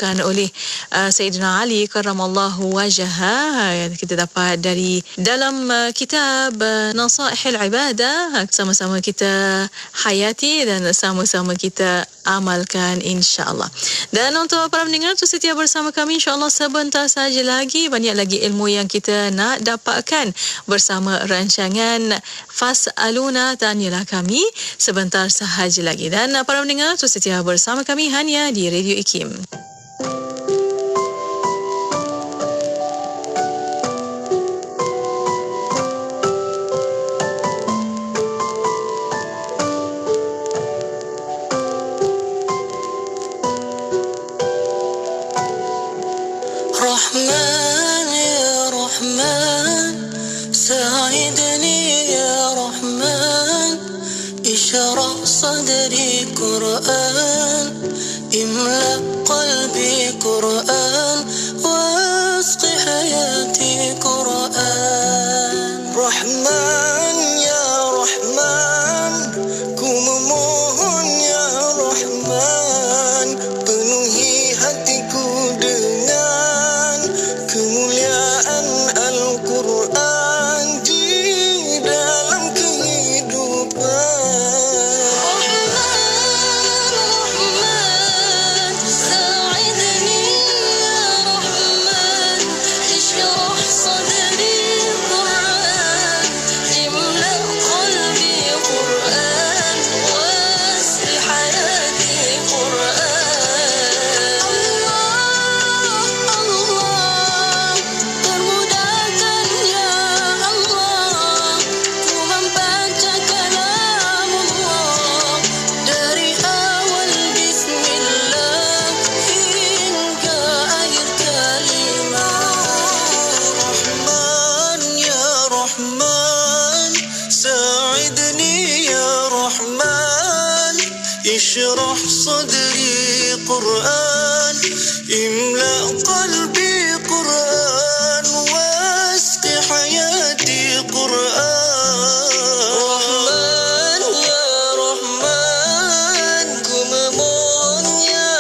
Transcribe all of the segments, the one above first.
diucapkan oleh Sayyidina Ali karramallahu wajhah. Kita dapat dari dalam kitab Nasaihul Ibadah. Sama-sama kita hayati dan sama-sama kita amalkan insya-Allah. Dan untuk para pendengar tu setia bersama kami insya-Allah, sebentar saja lagi banyak lagi ilmu yang kita nak dapatkan bersama rancangan Fas'aluna, tanyalah kami, sebentar sahaja lagi. Dan para pendengar tu setia bersama kami hanya di Radio IKIM. Rahman ya Rahman, saidni ya Rahman, ishrah sadri Quran, imla qalbi Quran, wasqi hayati Quran. Rahman ya Rahman, ku memohon ya Rahman, penuhi hatiku dengan kemuliaan Al-Quran di dalam kehidupan. Rahman, saidni ya Rahman, ishrah sadri Quran, imla qalbi Quran, wasqi hayati Quran. Allah, permudahkan ya Allah, ku membaca kalamullah dari awal bismillah hingga akhir kalimat. Rahman ya Rahman, saidni ya Rahman, ishrah sadri Quran, imla qalbi Quran, wasqi hayati Quran. Rahman ya Rahman, ku memohon ya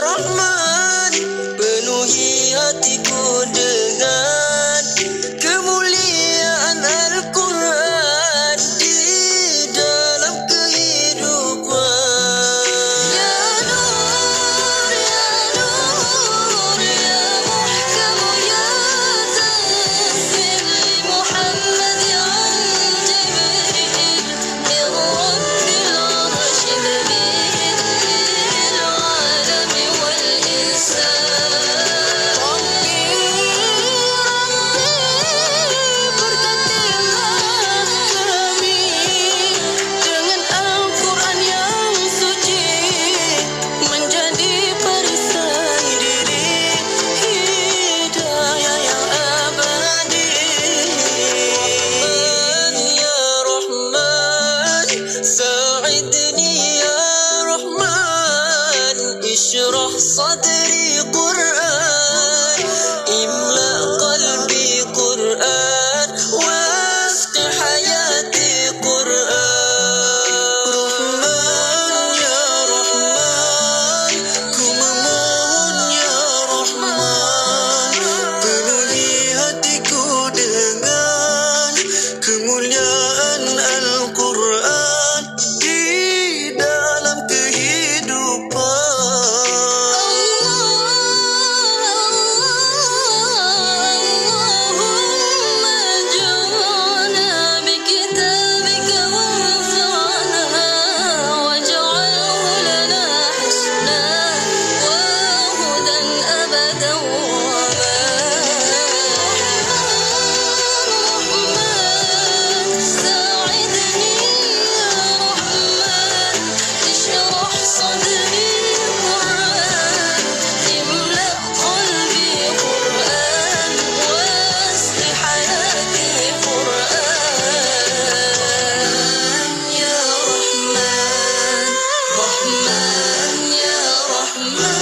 Rahman, penuhi hatiku dengan kemuliaan Al-Quran di dalam kehidupan. Ya Nur ya Nur ya Muhkam ya Tanzil li Muhammad an Jibril min Rabbil Arsh daliil lil alami wal insan. Berkatilah kami dengan Al-Quran yang suci, menjadi perisan diri hidayah yang abadi. Rahman ya Rahman, saidni ya Rahman, ishrah sadri Quran, imla qalbi Quran, wasqi hayati Quran. Rahman ya Rahman, ku memohon ya Rahman, penuhi hatiku dengan kemuliaan Al-Quran di dalam kehidupan. Allahumma ja'alna bikitabika wanfa'na waj'alhu lana hisnan wa hudan abadan wa Rahman, saidni ya Rahman, ishrah sadri Quran, imla qalbi Quran, wasqi hayati Quran. Ya Rahman, Rahman ya Rahman.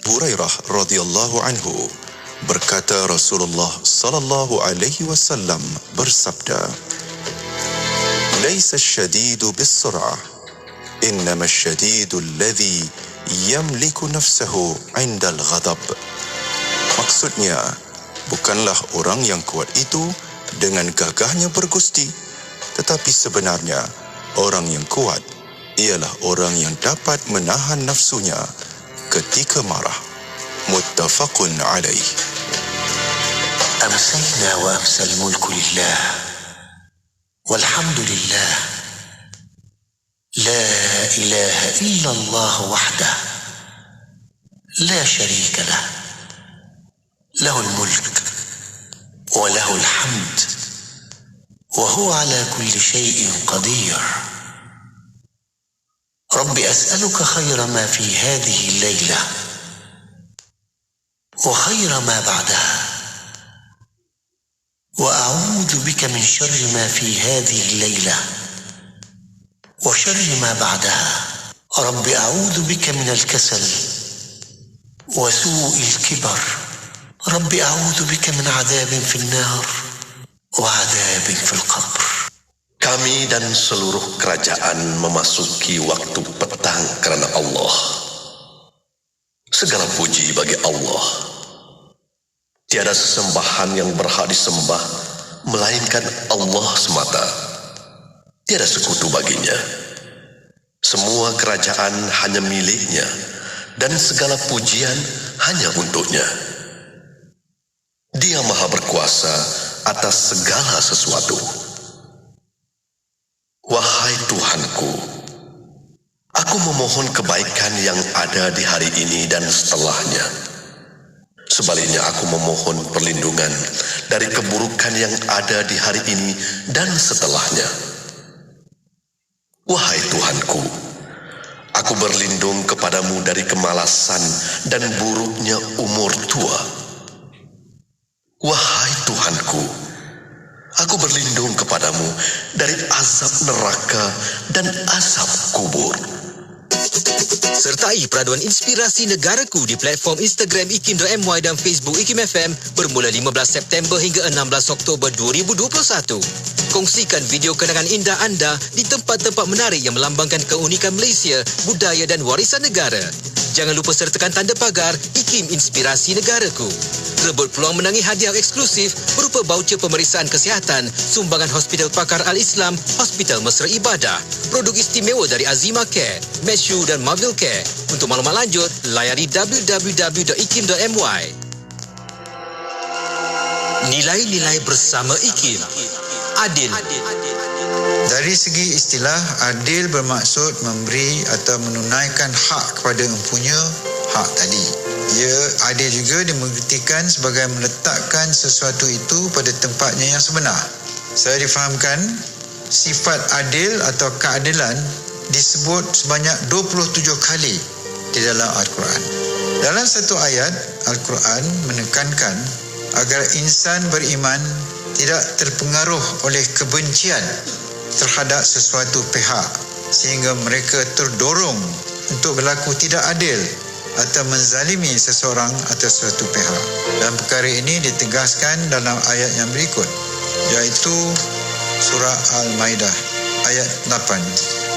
Hurairah radhiyallahu anhu berkata, Rasulullah sallallahu alaihi wasallam bersabda, ليس الشديد بالسرعة إنما الشديد الذي يملك نفسه عند الغضب. Maksudnya, bukanlah orang yang kuat itu dengan gagahnya bergusti, tetapi sebenarnya orang yang kuat ialah orang yang dapat menahan nafsunya ketika marah. Muttafaqun alaih. أمسينا وأمسى الملك لله والحمد لله لا إله إلا الله وحده لا شريك له له الملك وله الحمد وهو على كل شيء قدير. رب أسألك خير ما في هذه الليلة وخير ما بعدها، وأعوذ بك من شر ما في هذه الليلة وشر ما بعدها. رب أعوذ بك من الكسل وسوء الكبر. رب أعوذ بك من عذاب في النار وعذاب في القبر. Kami dan seluruh kerajaan memasuki waktu petang kerana Allah. Segala puji bagi Allah. Tiada sesembahan yang berhak disembah melainkan Allah semata. Tiada sekutu baginya. Semua kerajaan hanya miliknya dan segala pujian hanya untuknya. Dia Maha berkuasa atas segala sesuatu. Wahai Tuhanku, aku memohon kebaikan yang ada di hari ini dan setelahnya. Sebaliknya aku memohon perlindungan dari keburukan yang ada di hari ini dan setelahnya. Wahai Tuhanku, aku berlindung kepadamu dari kemalasan dan buruknya umur tua. Wahai Tuhanku, aku berlindung kepadamu dari azab neraka dan azab kubur. Sertai peraduan inspirasi negaraku di platform Instagram ikim.my dan Facebook Ikim FM bermula 15 September hingga 16 Oktober 2021. Kongsikan video kenangan indah anda di tempat-tempat menarik yang melambangkan keunikan Malaysia, budaya dan warisan negara. Jangan lupa sertakan tanda pagar Ikim Inspirasi Negaraku. Rebut peluang menangi hadiah eksklusif berupa baucer pemeriksaan kesihatan, sumbangan Hospital Pakar Al-Islam, Hospital Mesra Ibadah, produk istimewa dari Azima Care, Meshu dan Marvel Care. Untuk maklumat lanjut, layari www.ikim.my. Nilai-nilai bersama Ikim. Adil. Dari segi istilah, adil bermaksud memberi atau menunaikan hak kepada empunya hak tadi. Ia adil juga dimengertikan sebagai meletakkan sesuatu itu pada tempatnya yang sebenar. Saya difahamkan, sifat adil atau keadilan disebut sebanyak 27 kali di dalam Al-Quran. Dalam satu ayat, Al-Quran menekankan agar insan beriman tidak terpengaruh oleh kebencian terhadap sesuatu pihak sehingga mereka terdorong untuk berlaku tidak adil atau menzalimi seseorang atau suatu pihak. Dan perkara ini ditegaskan dalam ayat yang berikut, iaitu surah Al-Maidah ayat 8.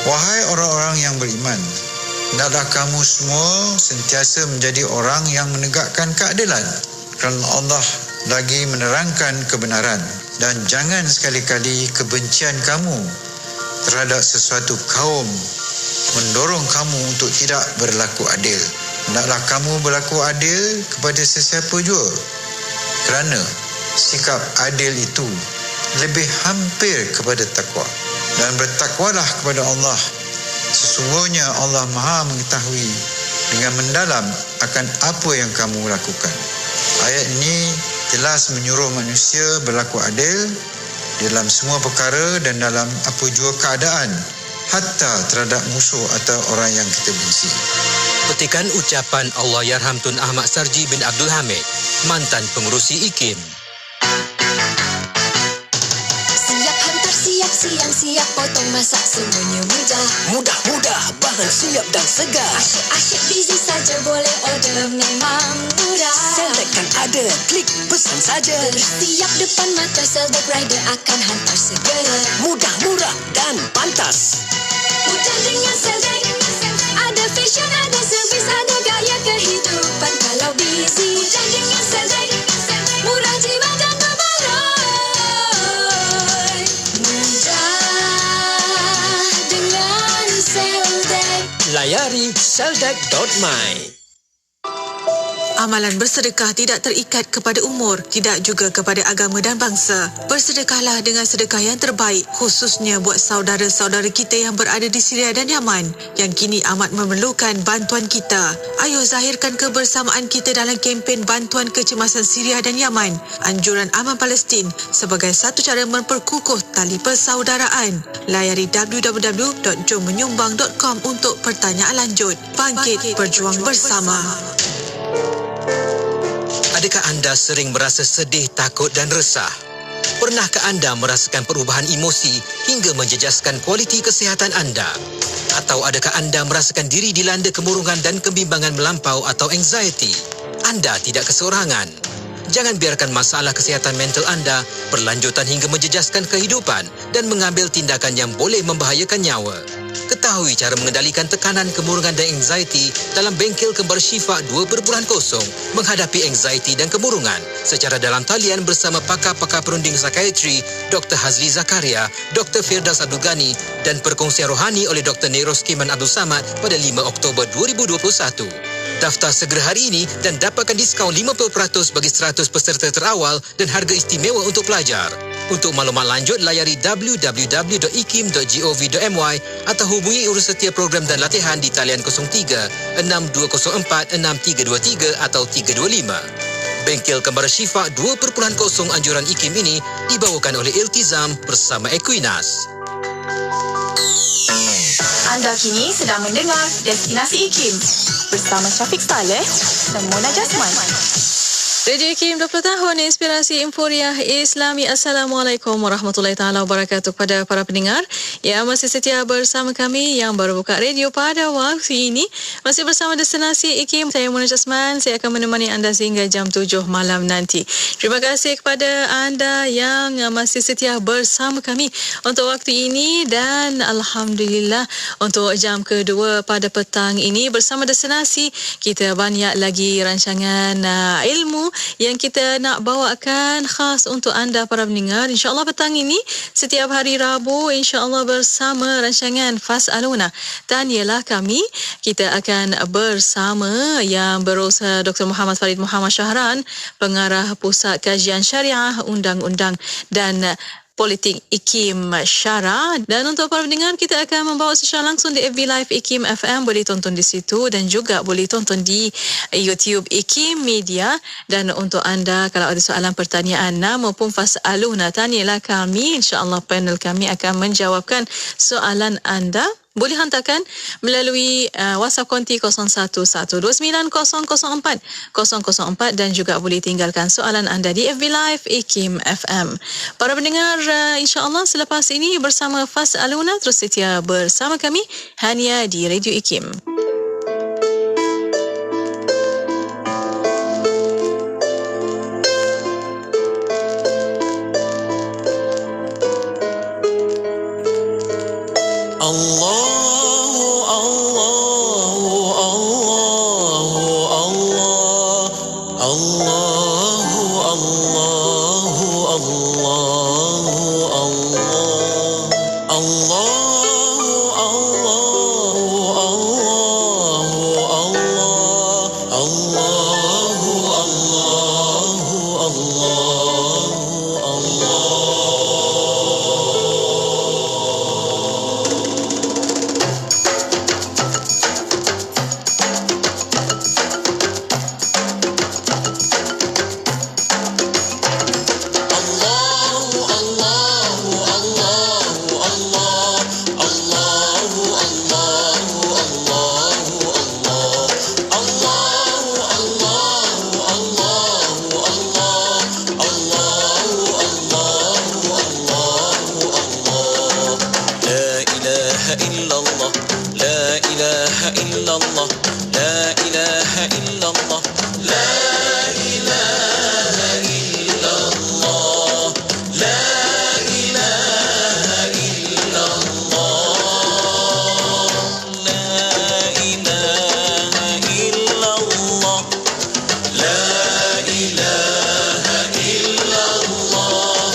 Wahai orang-orang yang beriman, hendaklah kamu semua sentiasa menjadi orang yang menegakkan keadilan, kerana Allah lagi menerangkan kebenaran, dan jangan sekali-kali kebencian kamu terhadap sesuatu kaum mendorong kamu untuk tidak berlaku adil. Hendaklah kamu berlaku adil kepada sesiapa jua, kerana sikap adil itu lebih hampir kepada takwa. Dan bertakwalah kepada Allah. Sesungguhnya Allah Maha mengetahui dengan mendalam akan apa yang kamu lakukan. Ayat ini jelas menyuruh manusia berlaku adil dalam semua perkara dan dalam apa jua keadaan, hatta terhadap musuh atau orang yang kita benci. Petikan ucapan Allahyarham Tun Ahmad Sarji bin Abdul Hamid, mantan pengerusi Ikim. Siap hantar siap siang siap, potong, masak, semuanya mudah. Mudah-mudah, bahan siap dan segar. Asyik busy saja, boleh order, memang mudah. Seldek kan ada, klik pesan saja. Bersiap depan mata, Seldek Rider akan hantar segera. Mudah, murah dan pantas. Mudah dengan Seldek. Ada fashion, ada servis, ada gaya kehidupan kalau busy. Mudah dengan Seldek. Murah, jimat dan berbaloi. Mudah dengan Seldek. Layari seldek.my. Amalan bersedekah tidak terikat kepada umur, tidak juga kepada agama dan bangsa. Bersedekahlah dengan sedekah yang terbaik, khususnya buat saudara-saudara kita yang berada di Syria dan Yaman, yang kini amat memerlukan bantuan kita. Ayo zahirkan kebersamaan kita dalam kempen bantuan kecemasan Syria dan Yaman, anjuran Aman Palestin, sebagai satu cara memperkukuh tali persaudaraan. Layari www.jommenyumbang.com untuk pertanyaan lanjut. Bangkit berjuang bersama. Adakah anda sering merasa sedih, takut dan resah? Pernahkah anda merasakan perubahan emosi hingga menjejaskan kualiti kesihatan anda? Atau adakah anda merasakan diri dilanda kemurungan dan kebimbangan melampau atau anxiety? Anda tidak keseorangan. Jangan biarkan masalah kesihatan mental anda berlanjutan hingga menjejaskan kehidupan dan mengambil tindakan yang boleh membahayakan nyawa. Ketahui cara mengendalikan tekanan, kemurungan dan anxiety dalam bengkel Kembar Syifa 2.0 menghadapi anxiety dan kemurungan secara dalam talian bersama pakar-pakar perunding psikiatri Dr. Hazli Zakaria, Dr. Firdaus Abdul Ghani dan perkongsian rohani oleh Dr. Neros Kiman Abdul Samad pada 5 Oktober 2021. Daftar segera hari ini dan dapatkan diskaun 50% bagi 100 peserta terawal dan harga istimewa untuk pelajar. Untuk maklumat lanjut, layari www.ikim.gov.my atau hubungi urusansetia program dan latihan di talian 03 6204 6323 atau 325. Bengkel Kembar Syifa 2.0 anjuran IKIM ini dibawakan oleh Iltizam bersama Equinas. Anda kini sedang mendengar Destinasi IKIM bersama Syafiq Saleh dan Mona Jasman. Radio IKIM 20 tahun, inspirasi Emporiah Islami. Assalamualaikum warahmatullahi taala wabarakatuh kepada para pendengar yang masih setia bersama kami yang baru buka radio pada waktu ini. Masih bersama Destinasi IKIM, saya Mona Jasman. Saya akan menemani anda sehingga jam 7 malam nanti. Terima kasih kepada anda yang masih setia bersama kami untuk waktu ini, dan alhamdulillah untuk jam kedua pada petang ini bersama Destinasi kita banyak lagi rancangan ilmu yang kita nak bawakan khas untuk anda para pendengar. InsyaAllah petang ini setiap hari Rabu insyaAllah bersama rancangan Fas'aluna, Tanyalah Kami. Kita akan bersama yang berusaha Dr. Muhammad Farid Muhammad Syahran, Pengarah Pusat Kajian Syariah, Undang-Undang dan Politik IKIM Syara. Dan untuk para pendengar, kita akan membawa secara langsung di FB Live IKIM FM. Boleh tonton di situ dan juga boleh tonton di YouTube IKIM Media. Dan untuk anda kalau ada soalan pertanyaan maupun fas'aluna, tanyalah kami, insyaAllah panel kami akan menjawabkan soalan anda. Boleh hantarkan melalui WhatsApp konti 01129004 dan juga boleh tinggalkan soalan anda di FB Live IKIM FM. Para pendengar, insyaAllah selepas ini bersama Fas'aluna, terus setia bersama kami hanya di Radio IKIM. ilaha illallah, la ilaha illallah, la ilaha illallah, la ilaha illallah, la ilaha illallah, la ilaha illallah, la ilaha illallah,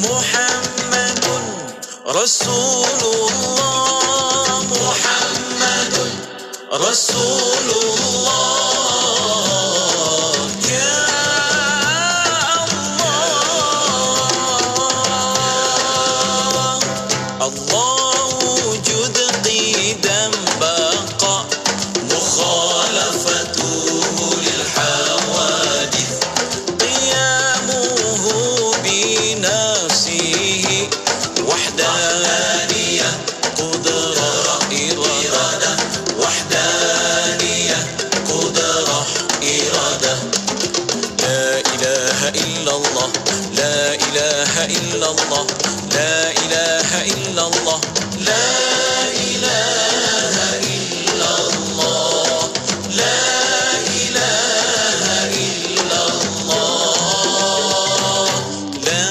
Muhammadun Rasulullah, Muhammadun Rasulullah, ya Allah, Allah wujud qidam baqa, mukhalafatuhu lil hawadith, qiyamuhu binafsihi, wahdaniyah qudrah iradah, wahdaniyah qudrah iradah, la ilaha illallah, la ilaha illallah, la ilaha illallah, la ilaha illallah, la ilaha illallah, la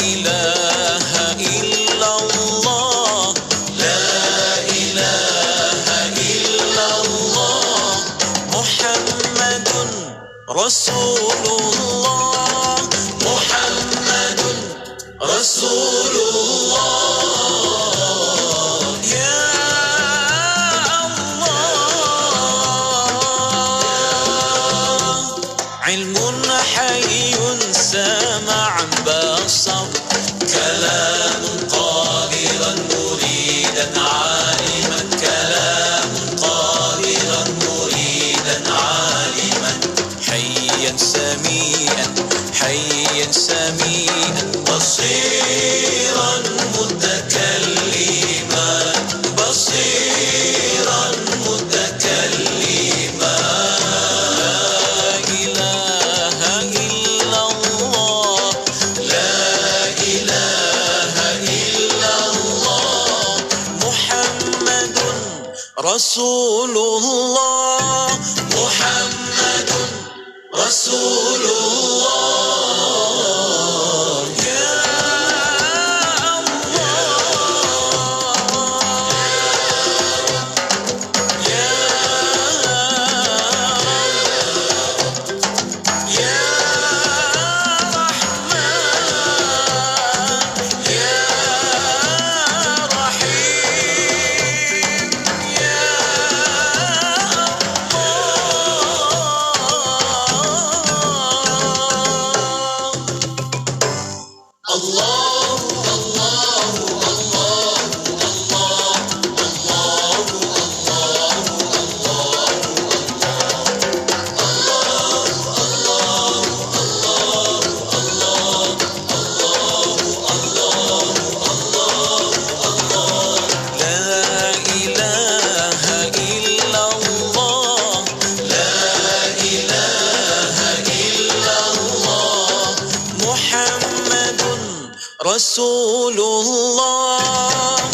ilaha illallah, la ilaha illallah, Muhammadun Rasulullah, Muhammadun Rasulullah, ya Allah, ilmun hayyun sama'an basar, kalamun qadiran muridan aliman, kalamun qadiran muridan aliman, hayyan sami'an, hayyan sami'an, basiran mutakalliman, basiran mutakalliman, la ilaha illallah, la ilaha illallah, Muhammadun Rasulullah, Muhammadun Rasulullah, ya Allah, ya ya Rahman, ya Rahim, ya Allah, Allahu, Allahu, Allahu, la ilaha illallah, la ilaha illallah, Muhammadun Rasulullah,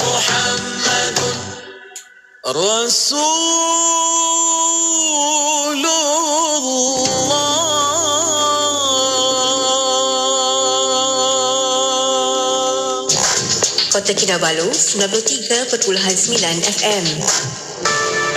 Muhammadun Rasulullah. Kota Kinabalu 93.9 FM.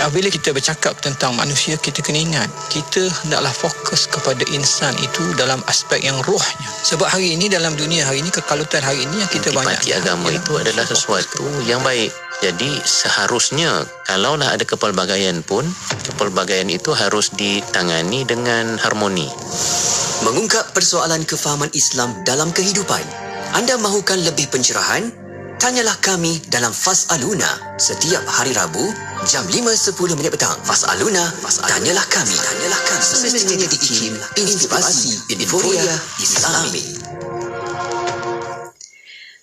Bila kita bercakap tentang manusia, kita kena ingat, kita hendaklah fokus kepada insan itu dalam aspek yang rohnya. Sebab hari ini, dalam dunia hari ini, kekalutan hari ini yang kita banyak, Intipati agama itu adalah sesuatu yang baik. Jadi seharusnya kalaulah ada kepelbagaian pun, kepelbagaian itu harus ditangani dengan harmoni. Mengungkap persoalan kefahaman Islam dalam kehidupan. Anda mahukan lebih pencerahan? Tanyalah kami dalam Fas'aluna setiap hari Rabu jam 5.10 petang. Fas'aluna, tanyalah kami. Semestinya di IKIM, Inspirasi Inforia Islami.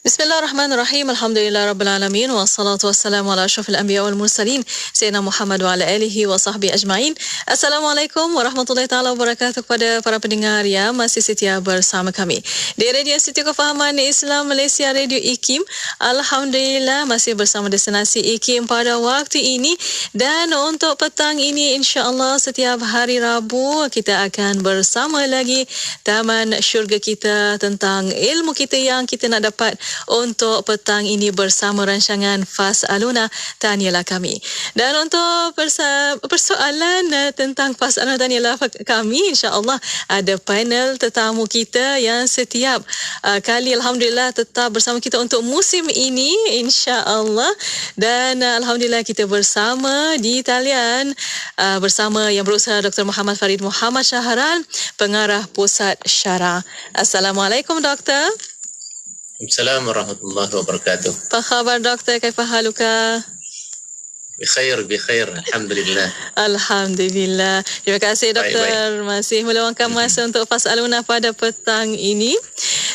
Bismillah. Bismillahirrahmanirrahim. Alhamdulillahirabbil wassalatu wassalamu ala asyrafil anbiya wal mursalin sayyidina Muhammad wa ala alihi wa sahbihi ajmain. Assalamualaikum warahmatullahi taala wabarakatuh kepada para pendengar yang masih setia bersama kami di Radio Institut Kefahaman Islam Malaysia, Radio IKIM. Alhamdulillah masih bersama destinasi IKIM pada waktu ini, dan untuk petang ini insya-Allah setiap hari Rabu kita akan bersama lagi taman syurga kita tentang ilmu kita yang kita nak dapat untuk petang ini bersama rancangan Fas'aluna Tanyalah Kami. Dan untuk persoalan tentang Fas'aluna Tanyalah Kami, insya-Allah ada panel tetamu kita yang setiap kali alhamdulillah tetap bersama kita untuk musim ini insya-Allah. Dan alhamdulillah kita bersama di talian bersama yang berusaha Dr. Muhammad Farid Muhammad Syahran, pengarah Pusat Syara. Assalamualaikum Doktor. Assalamualaikum warahmatullahi wabarakatuh. Apa khabar Doktor? Kaifa haluka? Bikhair, alhamdulillah. Alhamdulillah. Terima kasih Doktor masih meluangkan masa untuk Fas'aluna pada petang ini.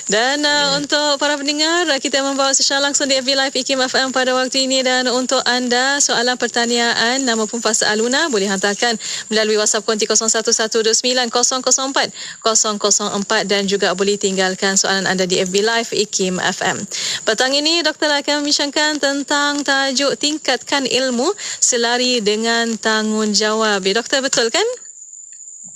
Dan untuk para pendengar, kita membawa secara langsung di FB Live IKIM FM pada waktu ini. Dan untuk anda, soalan pertanyaan maupun Fas'aluna boleh hantarkan melalui WhatsApp konti 01129004 dan juga boleh tinggalkan soalan anda di FB Live IKIM FM. Petang ini Doktor akan membincangkan tentang tajuk tingkatkan ilmu selari dengan tanggungjawab. Doktor, betul kan?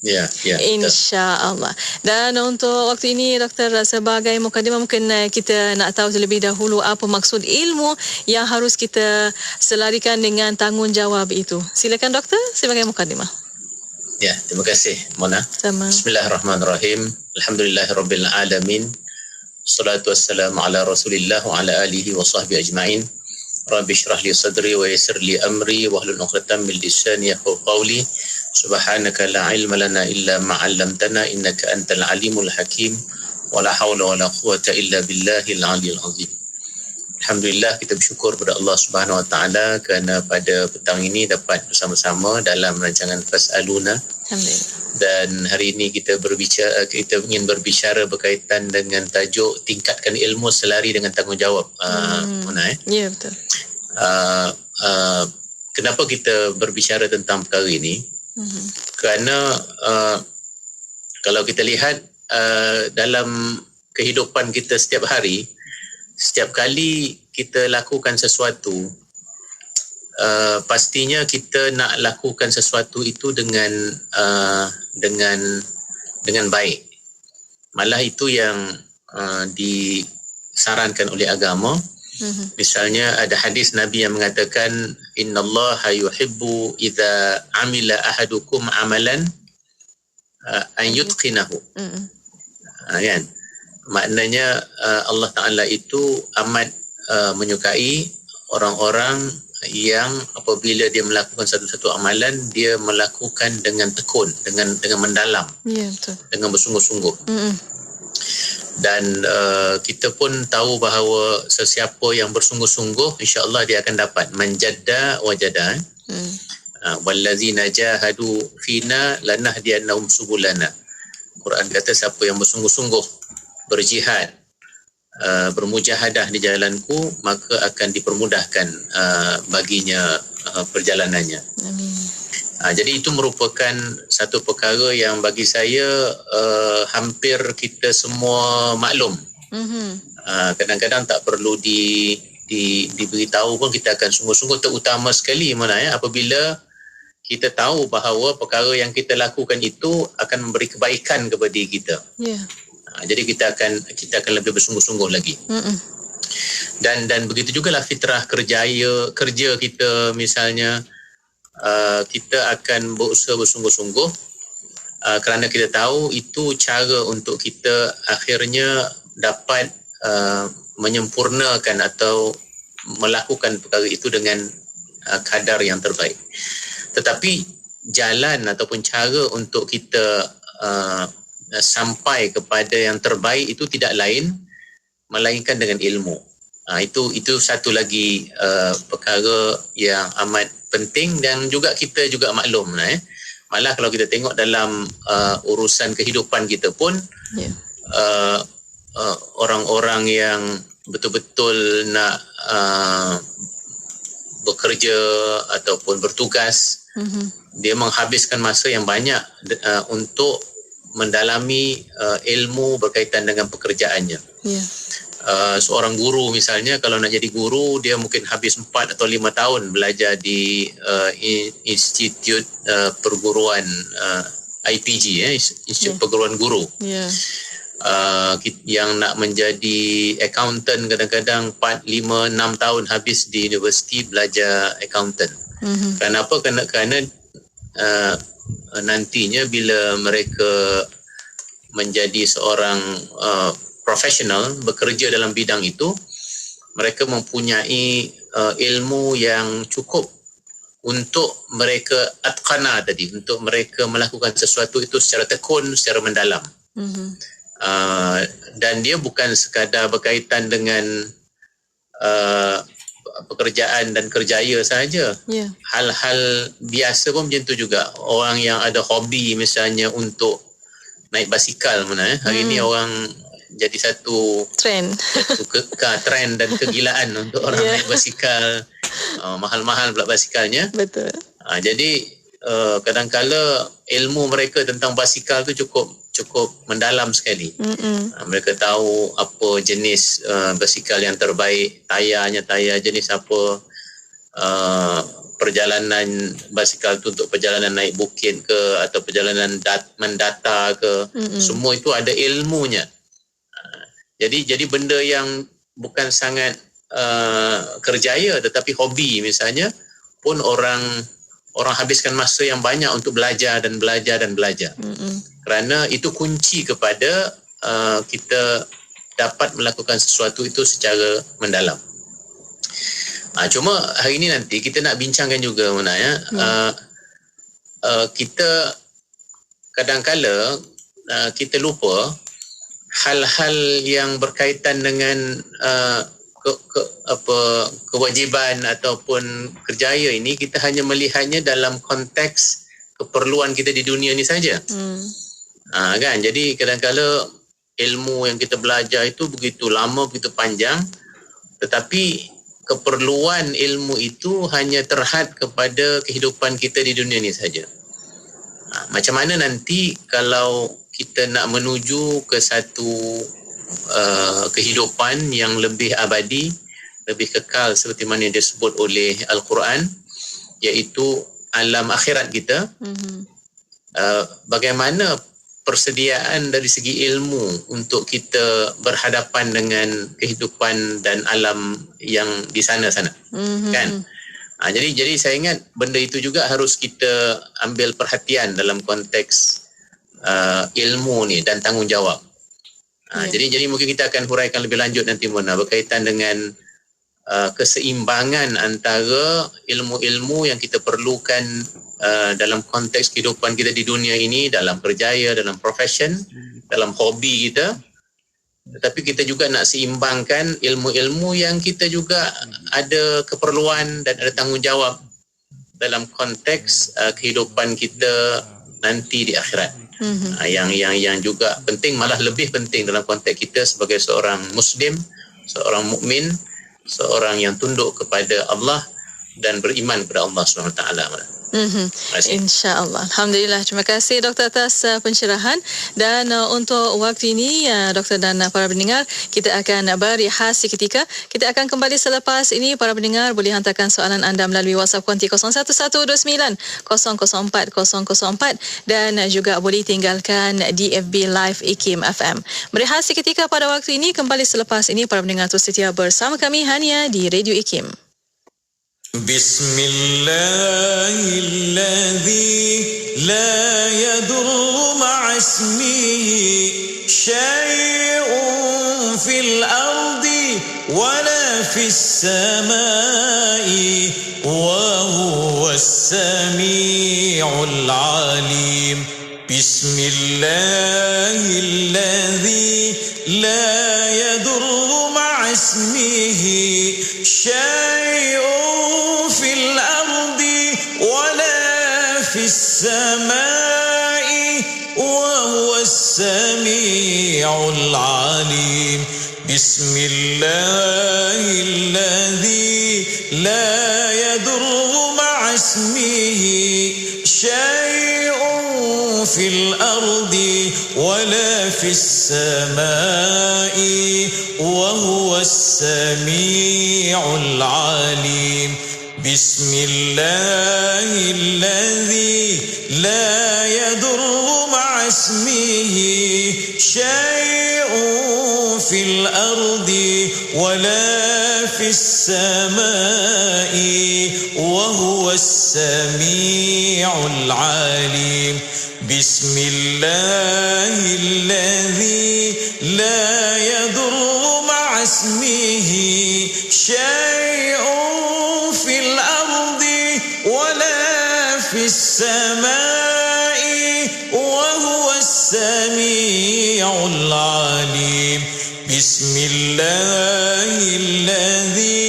Ya. InsyaAllah. Dan untuk waktu ini Doktor, sebagai mukadimah mungkin kita nak tahu terlebih dahulu apa maksud ilmu yang harus kita selarikan dengan tanggungjawab itu. Silakan Doktor sebagai mukadimah. Ya, terima kasih Mona. Sama. Bismillahirrahmanirrahim. Alhamdulillahirabbil alamin. Salatu wassalamu ala Rasulillah wa ala alihi wa sahbihi ajmain. Rabbi shrah li sadri wa yassir li amri wa hlul 'uqdatam min lisani yafqahu qawli. Subhanaka la ilma lana illa ma 'allamtana innaka antal alimul hakim wa la haula wa la quwwata illa billahil aliyyil azim. Alhamdulillah, kita bersyukur kepada Allah Subhanahu wa taala kerana pada petang ini dapat bersama-sama dalam rancangan Fas'aluna. Alhamdulillah. Dan hari ini kita ingin berbicara berkaitan dengan tajuk tingkatkan ilmu selari dengan tanggungjawab. Ya, betul. Kenapa kita berbicara tentang perkara ini? Kerana kalau kita lihat dalam kehidupan kita setiap hari, setiap kali kita lakukan sesuatu, pastinya kita nak lakukan sesuatu itu dengan baik. Malah itu yang disarankan oleh agama. Misalnya ada hadis Nabi yang mengatakan innallaha yuhibbu idza amila ahadukum amalan an yutqinahu. Kan? Maknanya Allah Ta'ala itu amat menyukai orang-orang yang apabila dia melakukan satu-satu amalan, dia melakukan dengan tekun, dengan mendalam, betul, dengan bersungguh-sungguh. Dan kita pun tahu bahawa sesiapa yang bersungguh-sungguh, insya-Allah dia akan dapat manjadda wajada. Wallazina jahadu fina lanahdiyannahum subulana. Quran kata siapa yang bersungguh-sungguh berjihad, bermujahadah di jalanku, maka akan dipermudahkan baginya perjalanannya. Amin. Jadi itu merupakan satu perkara yang bagi saya hampir kita semua maklum. Kadang-kadang tak perlu diberitahu pun kita akan sungguh-sungguh, terutama sekali apabila kita tahu bahawa perkara yang kita lakukan itu akan memberi kebaikan kepada kita. Jadi kita akan lebih bersungguh-sungguh lagi. Dan begitu jugalah fitrah kerja kita, misalnya kita akan berusaha bersungguh-sungguh kerana kita tahu itu cara untuk kita akhirnya dapat menyempurnakan atau melakukan perkara itu dengan kadar yang terbaik. Tetapi jalan ataupun cara untuk kita sampai kepada yang terbaik itu tidak lain melainkan dengan ilmu. Itu satu lagi perkara yang amat penting, dan juga kita juga maklum malah kalau kita tengok dalam urusan kehidupan kita pun orang-orang yang betul-betul nak bekerja ataupun bertugas, dia menghabiskan masa yang banyak untuk mendalami ilmu berkaitan dengan pekerjaannya. Seorang guru misalnya, kalau nak jadi guru, dia mungkin habis 4 atau 5 tahun belajar di institut perguruan IPG, Institut Perguruan Guru. Yang nak menjadi accountant kadang-kadang 4, 5, 6 tahun habis di universiti belajar accountant. Kenapa? Kerana nantinya bila mereka menjadi seorang profesional bekerja dalam bidang itu, mereka mempunyai ilmu yang cukup untuk mereka atqana tadi, untuk mereka melakukan sesuatu itu secara tekun, secara mendalam. Dan dia bukan sekadar berkaitan dengan pekerjaan dan kerjaya sahaja. Hal-hal biasa pun macam tu juga. Orang yang ada hobi misalnya untuk naik basikal hari ni orang jadi satu trend dan kegilaan untuk orang naik basikal. Mahal-mahal pula basikalnya. Betul. Jadi kadang-kala ilmu mereka tentang basikal tu cukup mendalam sekali. Mereka tahu apa jenis basikal yang terbaik, tayar jenis apa, perjalanan basikal tu untuk perjalanan naik bukit ke atau perjalanan mendata ke, semua itu ada ilmunya. Jadi benda yang bukan sangat kerjaya tetapi hobi misalnya pun orang habiskan masa yang banyak untuk belajar. Kerana itu kunci kepada kita dapat melakukan sesuatu itu secara mendalam. Cuma hari ini nanti kita nak bincangkan juga kita kadang-kala kita lupa hal-hal yang berkaitan dengan kewajiban ataupun kerjaya ini, kita hanya melihatnya dalam konteks keperluan kita di dunia ni saja. Kan? Jadi kadang-kala ilmu yang kita belajar itu begitu lama, begitu panjang, tetapi keperluan ilmu itu hanya terhad kepada kehidupan kita di dunia ni saja. Macam mana nanti kalau kita nak menuju ke satu kehidupan yang lebih abadi, lebih kekal seperti mana yang disebut oleh Al-Quran, iaitu alam akhirat kita. Bagaimana persediaan dari segi ilmu untuk kita berhadapan dengan kehidupan dan alam yang di sana-sana, kan? Jadi saya ingat benda itu juga harus kita ambil perhatian dalam konteks ilmu ni dan tanggungjawab. Jadi mungkin kita akan huraikan lebih lanjut nanti Mona berkaitan dengan keseimbangan antara ilmu-ilmu yang kita perlukan dalam konteks kehidupan kita di dunia ini, dalam kerjaya, dalam profession, dalam hobi kita. Tetapi kita juga nak seimbangkan ilmu-ilmu yang kita juga ada keperluan dan ada tanggungjawab dalam konteks kehidupan kita nanti di akhirat. Yang juga penting, malah lebih penting dalam konteks kita sebagai seorang Muslim, seorang mukmin, seorang yang tunduk kepada Allah dan beriman kepada Allah SWT. InsyaAllah. Alhamdulillah. Terima kasih Doktor atas pencerahan. Dan untuk waktu ini Doktor dan para pendengar, kita akan berehat seketika. Kita akan kembali selepas ini. Para pendengar boleh hantarkan soalan anda melalui WhatsApp konti 01129004 dan juga boleh tinggalkan di FB Live IKIM FM. Berehat seketika pada waktu ini. Kembali selepas ini para pendengar terus setia bersama kami hanya di Radio IKIM. بسم الله الذي لا يضر مع اسمه شيء في الأرض ولا في السماء وهو السميع العليم بسم الله الذي لا يضر مع اسمه شيء في الأرض ولا في السماء وهو السميع العليم Bismillahilladzi la yadurru ma'asmihi syai'un fil ardi wala fis samai wa huwas sami'ul alim. Bismillahilladzi la yadurru ma'asmihi syai'un fil ardi wala fis samai wa huwas sami'ul alim. Bismillahilladzi la yadurru ma'asmihi syai'un fil ardi wala fis samai wa huwas sami'ul alim. Bismillahilladzi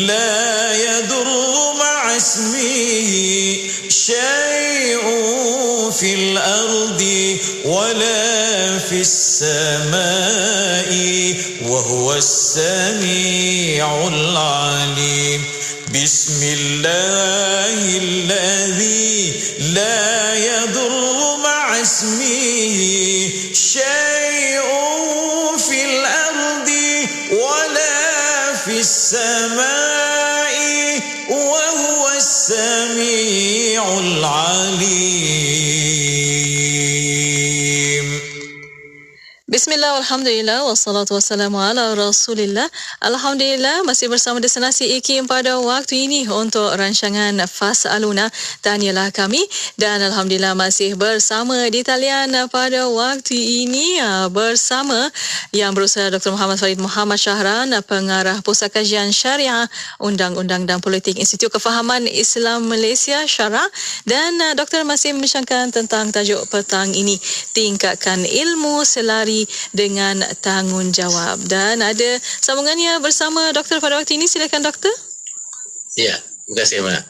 la yadurru ma'asmihi syai'un fil ardi wala fis samai wa huwas sami'ul alim. Bismillahilladzi la yadurru ma'asmihi syai'un fil ardi wala fis samai wa huwas sami'ul alim. Bismillah, alhamdulillah, wassalatu wassalamu ala rasulillah. Alhamdulillah, masih bersama Destinasi IKIM pada waktu ini untuk rancangan Fas'aluna, Tanyalah Kami. Dan alhamdulillah masih bersama di talian pada waktu ini bersama Yang Berusaha Dr. Muhammad Farid Muhammad Syahran, Pengarah Pusat Kajian Syariah, Undang-Undang dan Politik Institut Kefahaman Islam Malaysia Syara. Dan Doktor masih membincangkan tentang tajuk petang ini, tingkatkan ilmu selari dengan tanggungjawab. Dan ada sambungannya bersama doktor pada waktu ini. Silakan doktor. Ya, terima kasih Mana.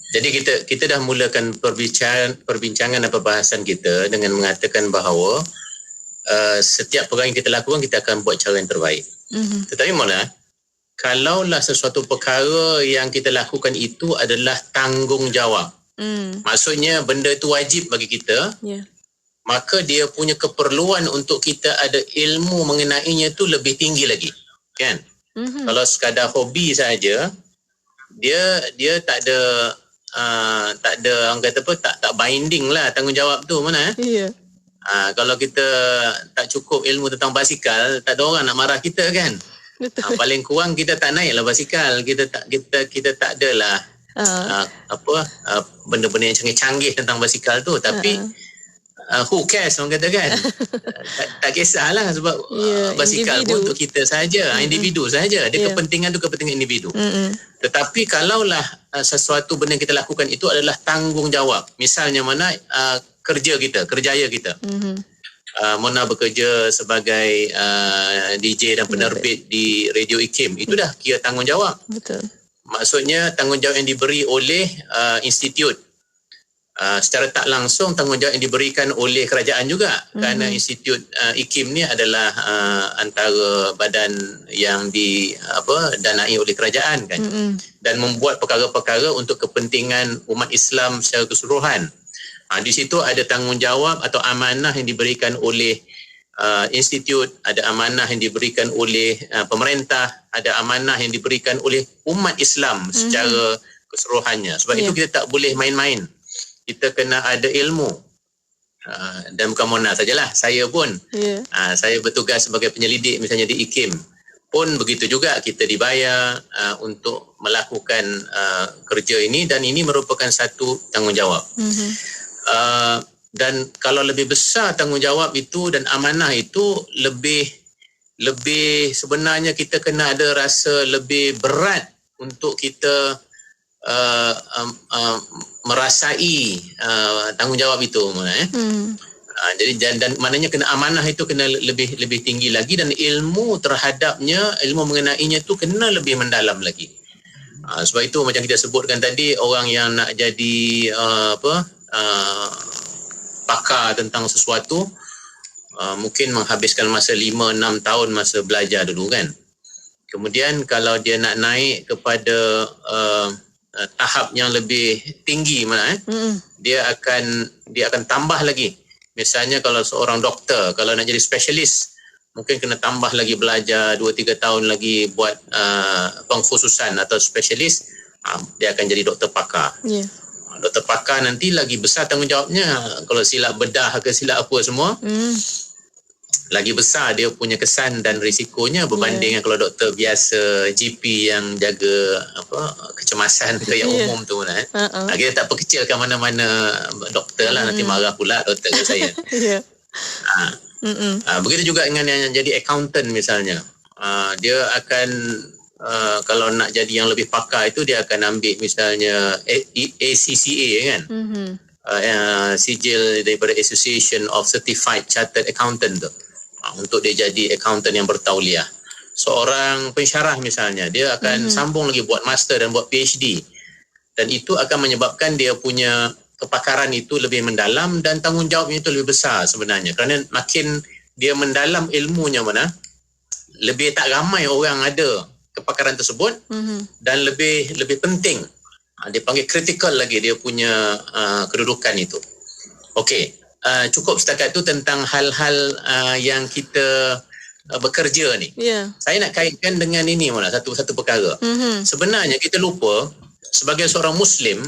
Jadi kita dah mulakan perbincangan dan perbahasan kita dengan mengatakan bahawa setiap perkara yang kita lakukan kita akan buat cara yang terbaik. Tetapi Mana, kalaulah sesuatu perkara yang kita lakukan itu adalah tanggungjawab. Maksudnya benda itu wajib bagi kita. Maka dia punya keperluan untuk kita ada ilmu mengenainya tu lebih tinggi lagi, kan? Kalau sekadar hobi saja, dia tak ada orang kata apa, tak binding lah tanggungjawab tu Mana. Kalau kita tak cukup ilmu tentang basikal, tak ada orang nak marah kita, kan? Paling kurang kita tak naik lah basikal, kita tak adalah benda-benda yang canggih-canggih tentang basikal tu, tapi who cares orang kata, kan? tak kisahlah sebab basikal pun untuk kita saja, individu saja. Dia kepentingan tu kepentingan individu. Tetapi kalaulah sesuatu benda yang kita lakukan itu adalah tanggungjawab. Misalnya Mana kerjaya kita. Mona bekerja sebagai DJ dan penerbit di Radio IKIM. Itu dah kira tanggungjawab. Betul. Maksudnya tanggungjawab yang diberi oleh institut. Secara tak langsung tanggungjawab yang diberikan oleh kerajaan juga, kerana institut IKIM ni adalah antara badan yang danai oleh kerajaan, kan, dan membuat perkara-perkara untuk kepentingan umat Islam secara keseluruhan. Di situ ada tanggungjawab atau amanah yang diberikan oleh institut, ada amanah yang diberikan oleh pemerintah, ada amanah yang diberikan oleh umat Islam secara keseluruhannya. Sebab itu kita tak boleh main-main. Kita kena ada ilmu. Dan bukan Mona sajalah, saya pun saya bertugas sebagai penyelidik misalnya di IKIM pun begitu juga, kita dibayar untuk melakukan kerja ini, dan ini merupakan satu tanggungjawab. Dan kalau lebih besar tanggungjawab itu dan amanah itu, lebih sebenarnya kita kena ada rasa lebih berat untuk kita merasai tanggungjawab itu. Jadi dan maknanya kena amanah itu kena lebih tinggi lagi, dan ilmu terhadapnya, ilmu mengenainya itu kena lebih mendalam lagi. Sebab itu macam kita sebutkan tadi, orang yang nak jadi pakar tentang sesuatu, mungkin menghabiskan masa 5-6 tahun masa belajar dulu kan. Kemudian kalau dia nak naik kepada tahap yang lebih tinggi dia akan tambah lagi. Misalnya kalau seorang doktor, kalau nak jadi spesialis, mungkin kena tambah lagi belajar 2-3 tahun lagi buat pengkhususan atau spesialis, dia akan jadi doktor pakar. Doktor pakar nanti lagi besar tanggungjawabnya. Kalau silap bedah ke silap apa semua, lagi besar dia punya kesan dan risikonya berbanding kalau doktor biasa GP yang jaga kecemasan yang umum tu kita tak perkecilkan mana-mana doktor lah, nanti marah pula doktor ke saya. Begitu juga dengan yang jadi accountant misalnya. Dia akan kalau nak jadi yang lebih pakar itu dia akan ambil misalnya ACCA kan. Sijil daripada Association of Certified Chartered Accountant tu. Untuk dia jadi accountant yang bertauliah. Seorang pensyarah misalnya, dia akan sambung lagi buat master dan buat PhD. Dan itu akan menyebabkan dia punya kepakaran itu lebih mendalam dan tanggungjawabnya itu lebih besar sebenarnya. Kerana makin dia mendalam ilmunya lebih tak ramai orang ada kepakaran tersebut dan lebih penting. Dia panggil critical lagi dia punya kedudukan itu. Okey. Cukup setakat tu tentang hal-hal yang kita bekerja ni. Saya nak kaitkan dengan ini satu perkara. Sebenarnya kita lupa sebagai seorang Muslim,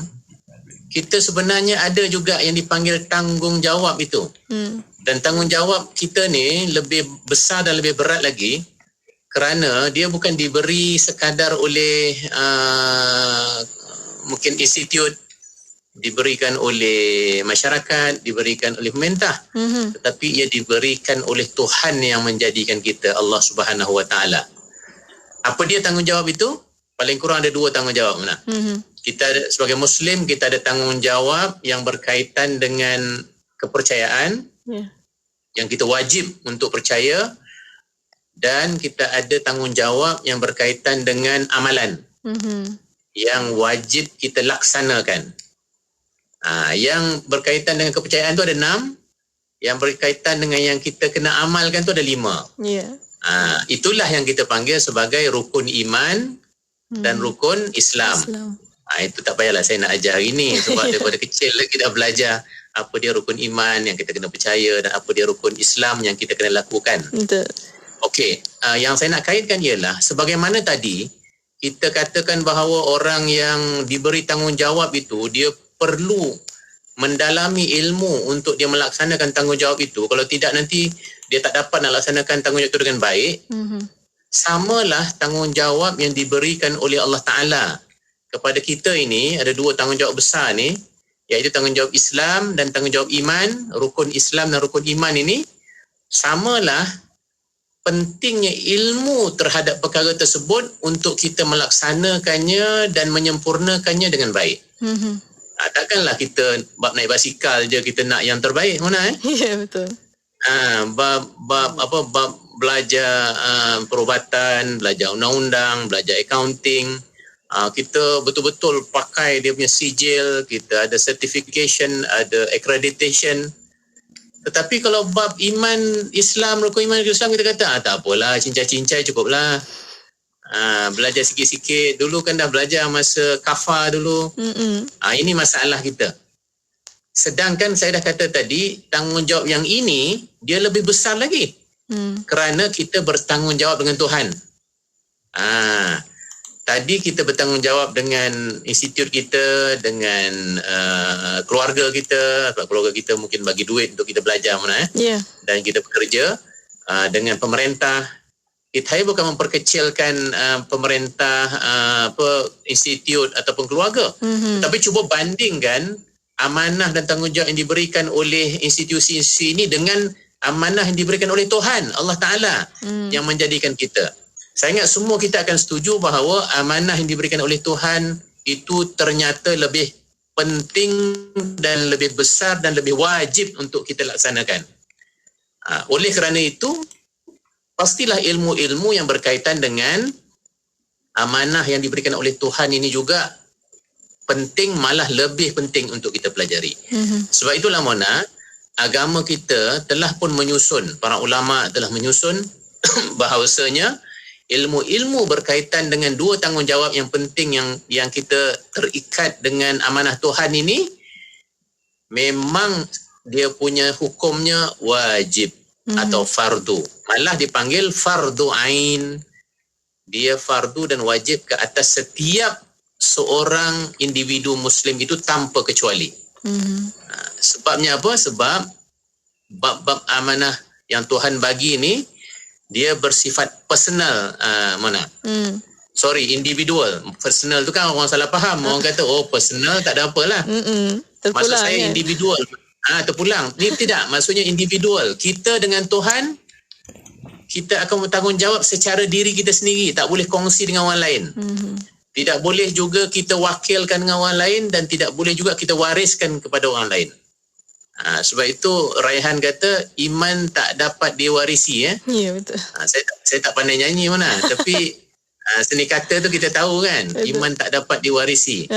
kita sebenarnya ada juga yang dipanggil tanggungjawab itu. Dan tanggungjawab kita ni lebih besar dan lebih berat lagi kerana dia bukan diberi sekadar oleh mungkin institut, diberikan oleh masyarakat, diberikan oleh pemerintah, tetapi ia diberikan oleh Tuhan yang menjadikan kita, Allah Subhanahu Wa Taala. Apa dia tanggungjawab itu? Paling kurang ada 2 tanggungjawab. Kita sebagai Muslim, kita ada tanggungjawab yang berkaitan dengan kepercayaan, yang kita wajib untuk percaya, dan kita ada tanggungjawab yang berkaitan dengan amalan, yang wajib kita laksanakan. Yang berkaitan dengan kepercayaan tu ada 6, yang berkaitan dengan yang kita kena amalkan tu ada 5. Itulah yang kita panggil sebagai rukun iman dan rukun Islam. Itu tak payahlah saya nak ajar hari ni, sebab daripada kecil kita dah belajar apa dia rukun iman yang kita kena percaya dan apa dia rukun Islam yang kita kena lakukan. Okey, yang saya nak kaitkan ialah sebagaimana tadi kita katakan bahawa orang yang diberi tanggungjawab itu dia perlu mendalami ilmu untuk dia melaksanakan tanggungjawab itu. Kalau tidak nanti dia tak dapat nak laksanakan tanggungjawab itu dengan baik. Samalah tanggungjawab yang diberikan oleh Allah Ta'ala kepada kita ini. Ada 2 tanggungjawab besar ni, iaitu tanggungjawab Islam dan tanggungjawab iman. Rukun Islam dan rukun iman ini samalah pentingnya ilmu terhadap perkara tersebut untuk kita melaksanakannya dan menyempurnakannya dengan baik. Takkanlah kita bab naik basikal je kita nak yang terbaik Betul. Bab belajar perubatan, belajar undang-undang, belajar accounting, kita betul-betul pakai dia punya sijil, kita ada certification, ada accreditation. Tetapi kalau bab iman Islam, rukun iman Islam, kita kata tak apalah, cincai-cincai cukuplah. Belajar sikit-sikit. Dulu kan dah belajar masa kafar dulu. Ini masalah kita. Sedangkan saya dah kata tadi, tanggungjawab yang ini dia lebih besar lagi. Kerana kita bertanggungjawab dengan Tuhan. Tadi kita bertanggungjawab dengan institut kita, dengan keluarga kita. Sebab keluarga kita mungkin bagi duit untuk kita belajar dan kita bekerja dengan pemerintah. Saya bukan memperkecilkan pemerintah, institut ataupun keluarga. Tapi cuba bandingkan amanah dan tanggungjawab yang diberikan oleh institusi ini dengan amanah yang diberikan oleh Tuhan, Allah Ta'ala yang menjadikan kita. Saya ingat semua kita akan setuju bahawa amanah yang diberikan oleh Tuhan itu ternyata lebih penting dan lebih besar dan lebih wajib untuk kita laksanakan. Oleh kerana itu, pastilah ilmu-ilmu yang berkaitan dengan amanah yang diberikan oleh Tuhan ini juga penting, malah lebih penting untuk kita pelajari. Sebab itulah Mona, agama kita telah pun menyusun, para ulama telah menyusun bahawasanya ilmu-ilmu berkaitan dengan dua tanggungjawab yang penting yang kita terikat dengan amanah Tuhan ini, memang dia punya hukumnya wajib atau fardu. Malah dipanggil fardu ain. Dia fardu dan wajib ke atas setiap seorang individu Muslim itu tanpa kecuali. Sebabnya apa? Sebab bab-bab amanah yang Tuhan bagi ni dia bersifat personal, individual. Personal tu kan orang salah faham. Orang kata personal tak ada apalah. Maksud saya kan? Individual. Terpulang. Ni tidak, maksudnya individual. Kita dengan Tuhan, kita akan bertanggungjawab secara diri kita sendiri, tak boleh kongsi dengan orang lain. Tidak boleh juga kita wakilkan dengan orang lain dan tidak boleh juga kita wariskan kepada orang lain. Sebab itu Raihan kata iman tak dapat diwarisi. Ya, betul. Saya tak pandai nyanyi mana, tapi seni kata tu kita tahu kan, iman tak dapat diwarisi.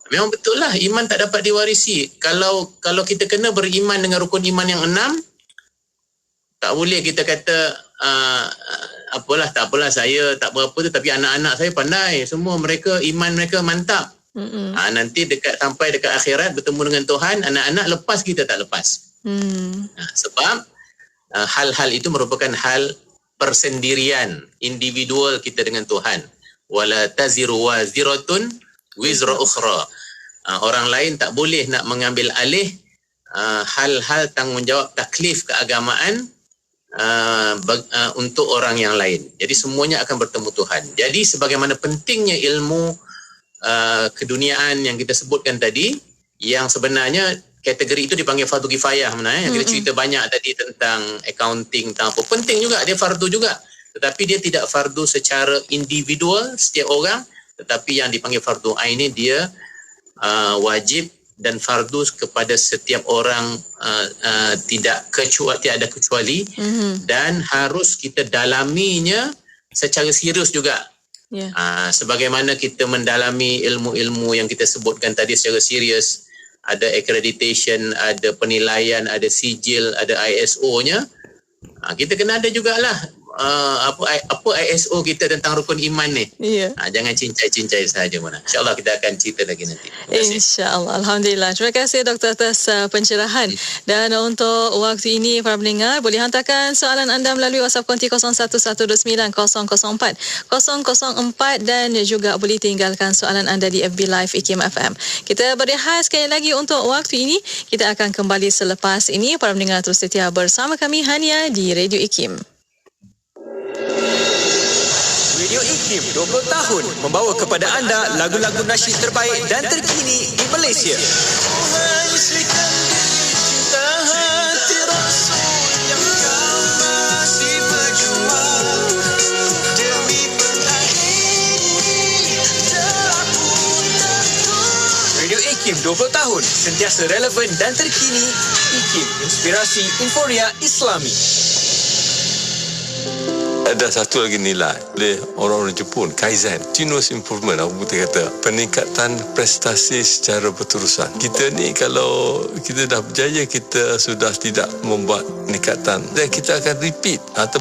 Memang betul lah, iman tak dapat diwarisi. Kalau kita kena beriman dengan rukun iman yang 6, tak boleh kita kata tak apalah saya tak berapa tu, tapi anak-anak saya pandai, semua mereka iman mereka mantap. Nanti sampai dekat akhirat bertemu dengan Tuhan, anak-anak lepas, kita tak lepas. Sebab hal-hal itu merupakan hal persendirian individual kita dengan Tuhan. Wala taziru waziratun wizra ukhra. Orang lain tak boleh nak mengambil alih hal-hal tanggungjawab taklif keagamaan untuk orang yang lain. Jadi semuanya akan bertemu Tuhan. Jadi sebagaimana pentingnya ilmu keduniaan yang kita sebutkan tadi, yang sebenarnya kategori itu dipanggil fardu kifayah yang kita cerita banyak tadi tentang accounting, tentang apa. Penting juga, dia fardu juga. Tetapi dia tidak fardu secara individual setiap orang, tetapi yang dipanggil fardu ain ini dia wajib dan fardu kepada setiap orang, tidak ada kecuali, dan harus kita dalaminya secara serius juga. Sebagaimana kita mendalami ilmu-ilmu yang kita sebutkan tadi secara serius, ada accreditation, ada penilaian, ada sijil, ada ISO-nya, kita kena ada jugalah apa ISO kita tentang rukun iman ni. Jangan cincai-cincai sahaja mana. InsyaAllah kita akan cerita lagi nanti. InsyaAllah. Alhamdulillah. Terima kasih Doktor atas pencerahan. Dan untuk waktu ini para pendengar boleh hantarkan soalan anda melalui WhatsApp konti 01129004 dan juga boleh tinggalkan soalan anda di FB Live IKIM FM. Kita berehat sekali lagi untuk waktu ini. Kita akan kembali selepas ini. Para pendengar terus setia bersama kami hanya di Radio IKIM. Radio IKIM 20 tahun membawa kepada anda lagu-lagu nasyid terbaik dan terkini di Malaysia. Radio IKIM 20 tahun sentiasa relevan dan terkini. IKIM, inspirasi Inforia Islami. Ada satu lagi nilai oleh orang-orang Jepun, Kaizen, continuous improvement. Aku putih kata peningkatan prestasi secara berterusan. Kita ni kalau kita dah berjaya, kita sudah tidak membuat peningkatan, dan kita akan repeat atau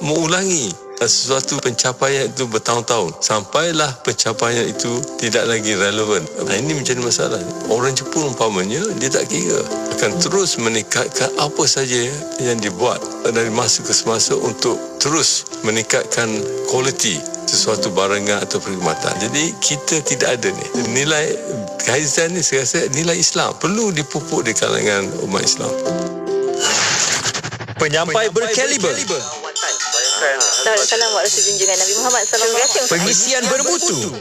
mengulangi sesuatu pencapaian itu bertahun-tahun sampailah pencapaian itu tidak lagi relevan. Ini menjadi masalah. Orang Jepun umpamanya dia tak kira, akan terus meningkatkan apa saja yang dibuat dari masa ke semasa untuk terus meningkatkan kualiti sesuatu barangan atau perkhidmatan. Jadi kita tidak ada ni nilai Kaizen ni. Saya rasa nilai Islam perlu dipupuk di kalangan umat Islam. Penyampai berkaliber, Salam wa rasul junjungan Nabi Muhammad sallallahu alaihi wasallam. pengisian bermutu,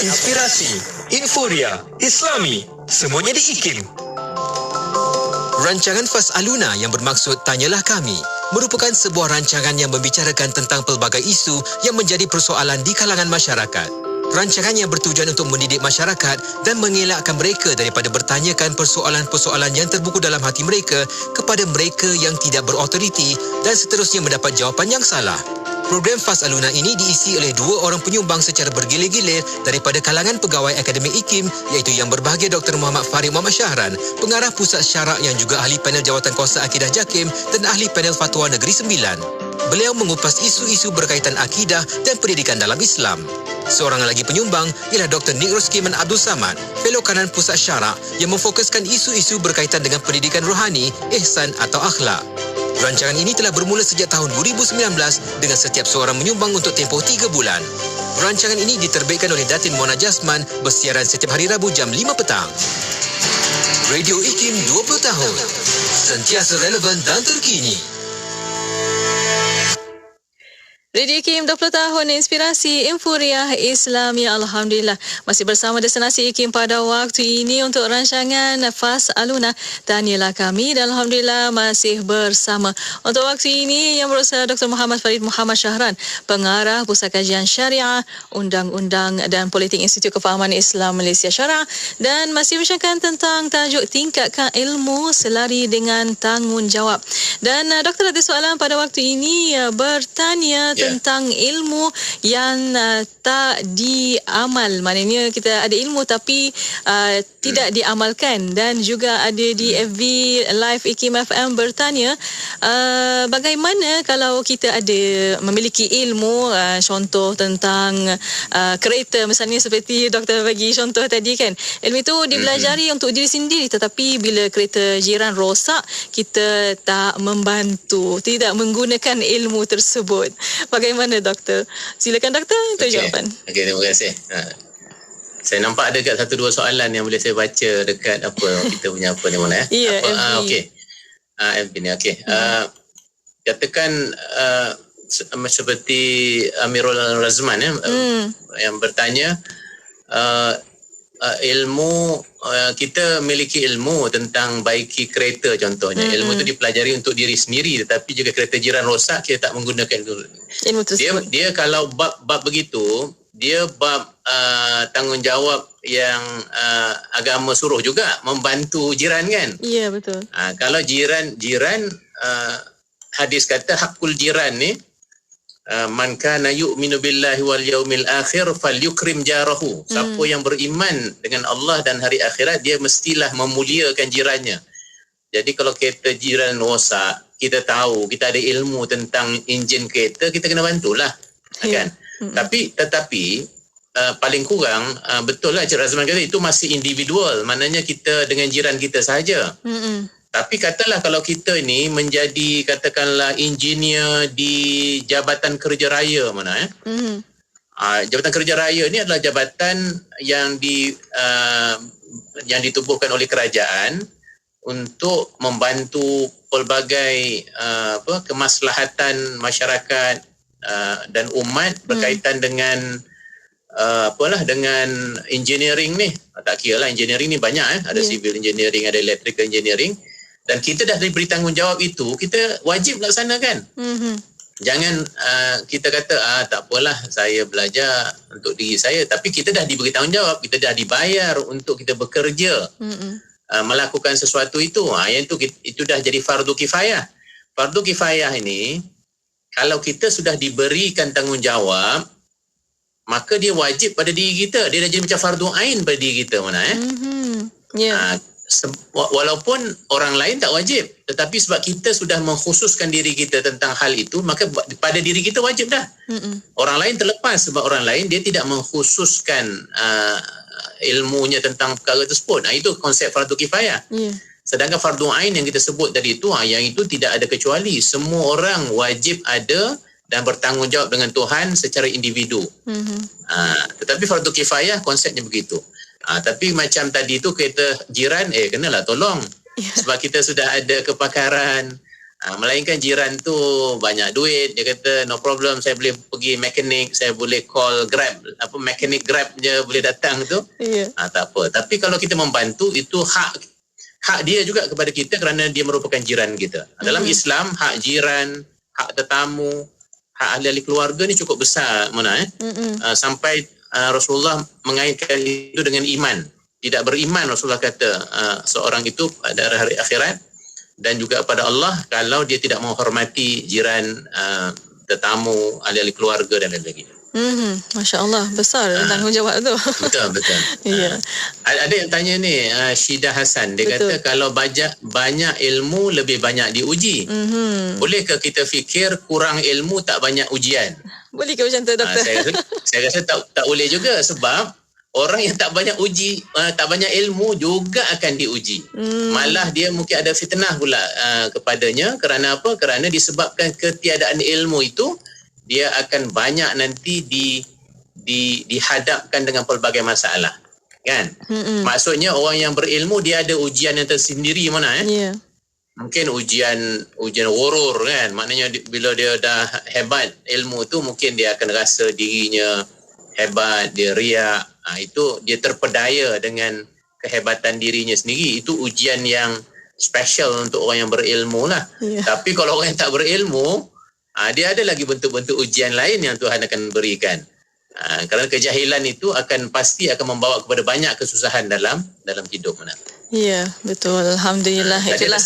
inspirasi, Inforia Islami, semuanya di IKIM. Rancangan Fas Aluna yang bermaksud Tanyalah Kami merupakan sebuah rancangan yang membicarakan tentang pelbagai isu yang menjadi persoalan di kalangan masyarakat. Rancangan yang bertujuan untuk mendidik masyarakat dan mengelakkan mereka daripada bertanyakan persoalan-persoalan yang terbuku dalam hati mereka kepada mereka yang tidak berautoriti dan seterusnya mendapat jawapan yang salah. Program Fas Aluna ini diisi oleh 2 orang penyumbang secara bergilir-gilir daripada kalangan pegawai Akademik IKIM, iaitu Yang Berbahagia Dr. Muhammad Farid Muhammad Syahran, Pengarah Pusat Syarak yang juga ahli panel Jawatan Kuasa Akidah JAKIM dan ahli panel Fatwa Negeri Sembilan. Beliau mengupas isu-isu berkaitan akidah dan pendidikan dalam Islam. Seorang lagi penyumbang ialah Dr. Nik Roskiman Abdul Samad, Fellow Kanan Pusat Syarak yang memfokuskan isu-isu berkaitan dengan pendidikan rohani, ihsan atau akhlak. Rancangan ini telah bermula sejak tahun 2019 dengan setiap seorang menyumbang untuk tempoh 3 bulan. Rancangan ini diterbitkan oleh Datin Mona Jasman, bersiaran setiap hari Rabu jam 5 petang. Radio IKIM 20 tahun. Sentiasa relevan dan terkini. Radio IKIM 20 tahun inspirasi Infuriah Islami. Alhamdulillah masih bersama Destinasi IKIM pada waktu ini untuk rancangan Fas Aluna. Tahniahlah kami dan Alhamdulillah masih bersama untuk waktu ini yang berusaha Dr. Muhammad Farid Muhammad Syahran, Pengarah Pusat Kajian Syariah, Undang-Undang dan Politik Institut Kefahaman Islam Malaysia Syara, dan masih bincangkan tentang tajuk tingkatkan ilmu selari dengan tanggungjawab. Dan doktor ada soalan pada waktu ini bertanya tentang ilmu yang tak diamal. Maknanya kita ada ilmu tapi tidak diamalkan. Dan juga ada di FB Live IKIM FM bertanya bagaimana kalau kita ada memiliki ilmu, contoh tentang kereta misalnya, seperti doktor bagi contoh tadi kan, ilmu itu dipelajari untuk diri sendiri, tetapi bila kereta jiran rosak kita tak membantu, tidak menggunakan ilmu tersebut. Bagaimana doktor? Silakan doktor untuk jawapan. Okey, terima kasih. Saya nampak ada dekat 1-2 soalan yang boleh saya baca dekat apa kita punya apa ni mana Ya, okey. FB ni okey. Katakan seperti Amirul Razman yang bertanya ilmu, kita miliki ilmu tentang baiki kereta contohnya. Ilmu itu dipelajari untuk diri sendiri, tetapi jika kereta jiran rosak kita tak menggunakan ilmu tersebut. Dia kalau bab begitu, dia bab tanggungjawab yang agama suruh juga membantu jiran kan. Ya, betul. Kalau jiran hadis kata hakul jiran ni, man kana yu'minu billahi wal yaumil akhir falyukrim jarahu. Siapa yang beriman dengan Allah dan hari akhirat, dia mestilah memuliakan jirannya. Jadi kalau kereta jiran rosak, kita tahu, kita ada ilmu tentang enjin kereta, kita kena bantulah, kan? Tetapi paling kurang betul lah Cik Razman kata, itu masih individual, maknanya kita dengan jiran kita sahaja. Tapi katalah kalau kita ni menjadi katakanlah engineer di Jabatan Kerja Raya mana Jabatan Kerja Raya ni adalah jabatan yang ditubuhkan oleh kerajaan untuk membantu pelbagai kemaslahatan masyarakat dan umat berkaitan dengan dengan engineering ni. Tak kira lah engineering ni banyak ada civil engineering, ada electrical engineering. Dan kita dah diberi tanggungjawab itu, kita wajib laksanakan. Jangan kita kata tak apalah, saya belajar untuk diri saya, tapi kita dah diberi tanggungjawab, kita dah dibayar untuk kita bekerja melakukan sesuatu itu. Yang itu dah jadi fardu kifayah. Fardu kifayah ini kalau kita sudah diberikan tanggungjawab, maka dia wajib pada diri kita. Dia dah jadi macam fardu ain pada diri kita mana walaupun orang lain tak wajib, tetapi sebab kita sudah mengkhususkan diri kita tentang hal itu, maka pada diri kita wajib dah. Orang lain terlepas, sebab orang lain dia tidak mengkhususkan ilmunya tentang perkara tersebut. Itu konsep fardu kifayah. Sedangkan fardu ain yang kita sebut tadi itu, yang itu tidak ada kecuali. Semua orang wajib ada dan bertanggungjawab dengan Tuhan secara individu. Tetapi fardu kifayah konsepnya begitu. Tapi macam tadi tu kereta jiran, kenalah tolong. Sebab kita sudah ada kepakaran. Melainkan jiran tu banyak duit, dia kata no problem, saya boleh pergi mekanik, saya boleh call Grab, mekanik Grab je boleh datang tu. Tak apa. Tapi kalau kita membantu, itu hak dia juga kepada kita kerana dia merupakan jiran kita. Dalam Islam, hak jiran, hak tetamu, hak ahli-ahli keluarga ni cukup besar sampai Rasulullah mengaitkan itu dengan iman. Tidak beriman, Rasulullah kata seorang itu pada hari akhirat dan juga pada Allah kalau dia tidak menghormati jiran tetamu, ahli-ahli keluarga dan lain-lain. Masya Allah, besar tanggungjawab tu. Betul. Ya. Ada yang tanya ni, Syidah Hasan, dia kata kalau banyak ilmu lebih banyak diuji. Bolehkah kita fikir kurang ilmu tak banyak ujian? Boleh ke macam tu, doktor? Saya rasa tak boleh juga, sebab orang yang tak banyak tak banyak ilmu juga akan diuji. Malah dia mungkin ada fitnah pula kepadanya. Kerana apa? Kerana disebabkan ketiadaan ilmu itu, dia akan banyak nanti dihadapkan dengan pelbagai masalah, kan? Maksudnya orang yang berilmu dia ada ujian yang tersendiri mana Yeah. Mungkin ujian ghurur, kan? Maknanya bila dia dah hebat ilmu tu, mungkin dia akan rasa dirinya hebat, dia riak. Itu dia terpedaya dengan kehebatan dirinya sendiri. Itu ujian yang special untuk orang yang berilmu lah. Tapi kalau orang yang tak berilmu, dia ada lagi bentuk-bentuk ujian lain yang Tuhan akan berikan. Kerana kejahilan itu pasti akan membawa kepada banyak kesusahan dalam hidup. Ya, betul. Alhamdulillah. Itulah.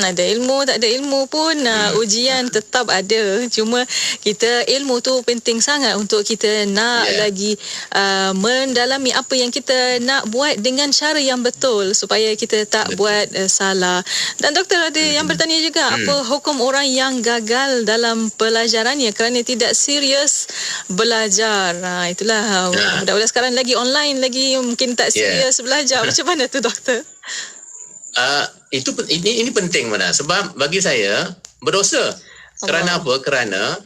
Ada ilmu, tak ada ilmu pun ujian tetap ada. Cuma kita ilmu tu penting sangat untuk kita nak lagi mendalami apa yang kita nak buat dengan cara yang betul supaya kita tak buat salah. Dan doktor ada yang bertanya juga, apa hukum orang yang gagal dalam pelajarannya kerana tidak serius belajar? Itulah budak-budak sekarang lagi online, lagi mungkin tak serius belajar. Macam mana tu, doktor? Ini penting mana? Sebab bagi saya berdosa. Kerana apa? Kerana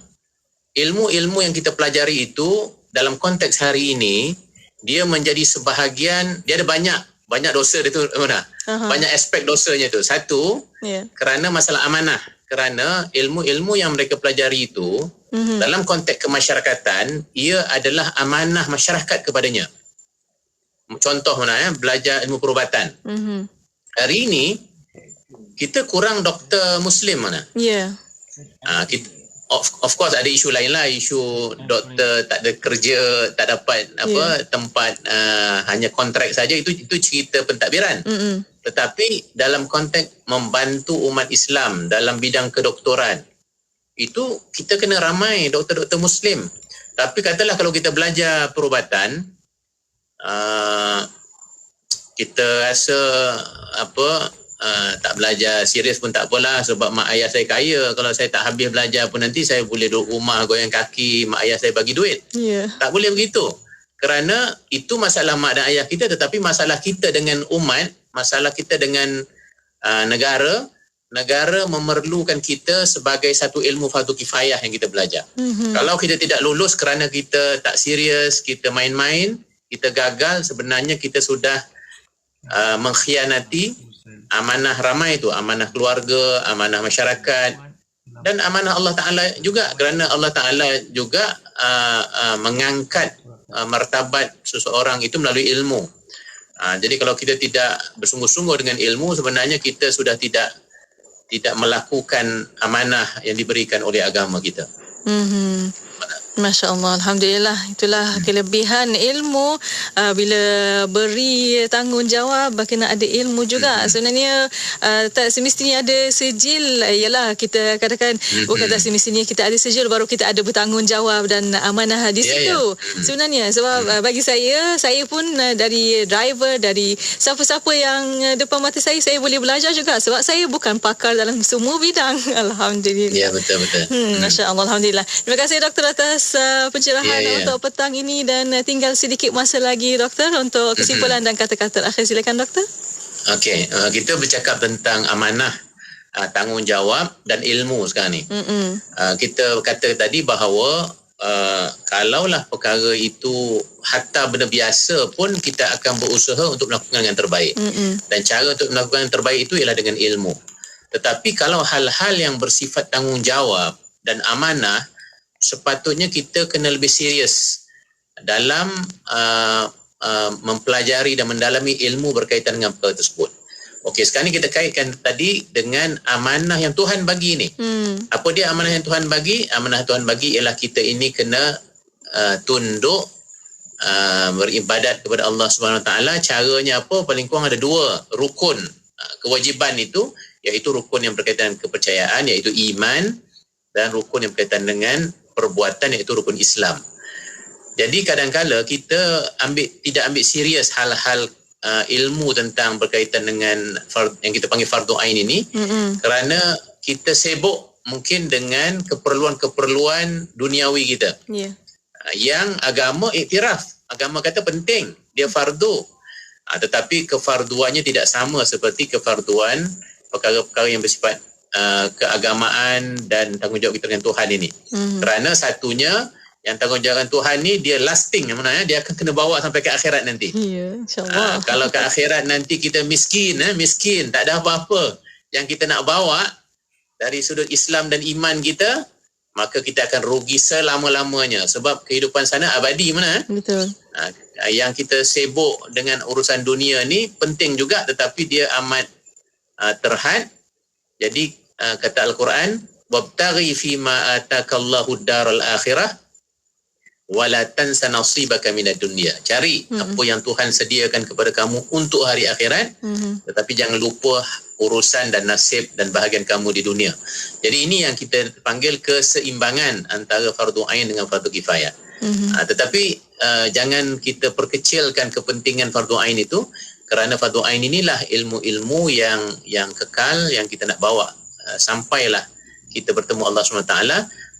ilmu-ilmu yang kita pelajari itu dalam konteks hari ini, dia menjadi sebahagian, dia ada banyak dosa dia tu mana? Banyak aspek dosanya tu. Satu, kerana masalah amanah. Kerana ilmu-ilmu yang mereka pelajari itu dalam konteks kemasyarakatan, ia adalah amanah masyarakat kepadanya. Contoh mana belajar ilmu perubatan. Hari ini kita kurang doktor Muslim mana? Of course ada isu lain lah, isu doktor tak ada kerja, tak dapat tempat, hanya kontrak saja, itu cerita pentadbiran. Tetapi dalam konteks membantu umat Islam dalam bidang kedoktoran, itu kita kena ramai doktor-doktor Muslim. Tapi katalah kalau kita belajar perubatan, kita rasa tak belajar serius pun tak apalah, sebab mak ayah saya kaya. Kalau saya tak habis belajar pun nanti saya boleh duduk rumah goyang kaki, mak ayah saya bagi duit. Tak boleh begitu. Kerana itu masalah mak dan ayah kita, tetapi masalah kita dengan umat, masalah kita dengan negara memerlukan kita sebagai satu ilmu fardu kifayah yang kita belajar. Kalau kita tidak lulus kerana kita tak serius, kita main-main, kita gagal, sebenarnya kita sudah mengkhianati amanah ramai itu, amanah keluarga, amanah masyarakat dan amanah Allah Ta'ala juga, kerana Allah Ta'ala juga mengangkat martabat seseorang itu melalui ilmu. Jadi kalau kita tidak bersungguh-sungguh dengan ilmu, sebenarnya kita sudah tidak melakukan amanah yang diberikan oleh agama kita. Masya Allah, Alhamdulillah. Itulah kelebihan ilmu. Bila beri tanggungjawab, kena ada ilmu juga. Sebenarnya tak semestinya ada sijil. Yalah, kita katakan bukan tak semestinya kita ada sijil baru kita ada bertanggungjawab dan amanah di situ. Sebenarnya sebab bagi saya pun dari driver, dari siapa-siapa yang depan mata saya boleh belajar juga, sebab saya bukan pakar dalam semua bidang. Alhamdulillah. Ya, betul. Masya Allah, Alhamdulillah. Terima kasih doktor atas pencerahan untuk petang ini, dan tinggal sedikit masa lagi doktor untuk kesimpulan dan kata-kata akhir. Silakan doktor. Okey, kita bercakap tentang amanah, tanggungjawab dan ilmu sekarang ni. Kita kata tadi bahawa kalaulah perkara itu hatta benda biasa pun kita akan berusaha untuk melakukan yang terbaik. Dan cara untuk melakukan yang terbaik itu ialah dengan ilmu. Tetapi kalau hal-hal yang bersifat tanggungjawab dan amanah, sepatutnya kita kena lebih serius dalam mempelajari dan mendalami ilmu berkaitan dengan perkara tersebut. Okey, sekarang ni kita kaitkan tadi dengan amanah yang Tuhan bagi ni. Apa dia amanah yang Tuhan bagi? Amanah Tuhan bagi ialah kita ini kena tunduk, beribadat kepada Allah Subhanahu Wa Taala. Caranya apa? Paling kurang ada 2 rukun kewajiban itu, iaitu rukun yang berkaitan kepercayaan, iaitu iman, dan rukun yang berkaitan dengan perbuatan, iaitu rukun Islam. Jadi kadang-kala kita tidak ambil serius hal-hal ilmu tentang berkaitan dengan yang kita panggil fardu ain ini, kerana kita sibuk mungkin dengan keperluan-keperluan duniawi kita. Yang agama iktiraf, agama kata penting, dia fardu. Tetapi kefarduannya tidak sama seperti kefarduan perkara-perkara yang bersifat keagamaan dan tanggungjawab kita dengan Tuhan ini. Kerana satunya, yang tanggungjawab Tuhan ni dia lasting, yang mana dia akan kena bawa sampai ke akhirat nanti. InsyaAllah. Kalau ke akhirat nanti kita miskin, tak ada apa-apa yang kita nak bawa dari sudut Islam dan iman kita, maka kita akan rugi selama-lamanya, sebab kehidupan sana abadi mana. Betul. Yang kita sibuk dengan urusan dunia ni penting juga, tetapi dia amat terhad. Jadi kata Al-Quran, wabtaghi fima atakallahu daral akhirah wala tansa nasibaka minad dunya. Cari apa yang Tuhan sediakan kepada kamu untuk hari akhirat, tetapi jangan lupa urusan dan nasib dan bahagian kamu di dunia. Jadi ini yang kita panggil keseimbangan antara fardu ain dengan fardu kifayah. Tetapi jangan kita perkecilkan kepentingan fardu ain itu, kerana fardu ain inilah ilmu-ilmu yang kekal yang kita nak bawa sampailah kita bertemu Allah SWT.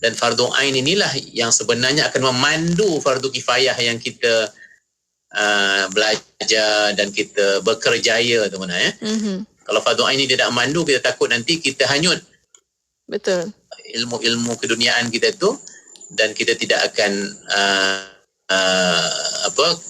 Dan fardu ain inilah yang sebenarnya akan memandu fardu kifayah yang kita belajar dan kita berkerjaya tu mana ya. Kalau fardu ain ini tidak memandu, kita takut nanti kita hanyut. Betul. Ilmu-ilmu keduniaan kita tu, dan kita tidak akan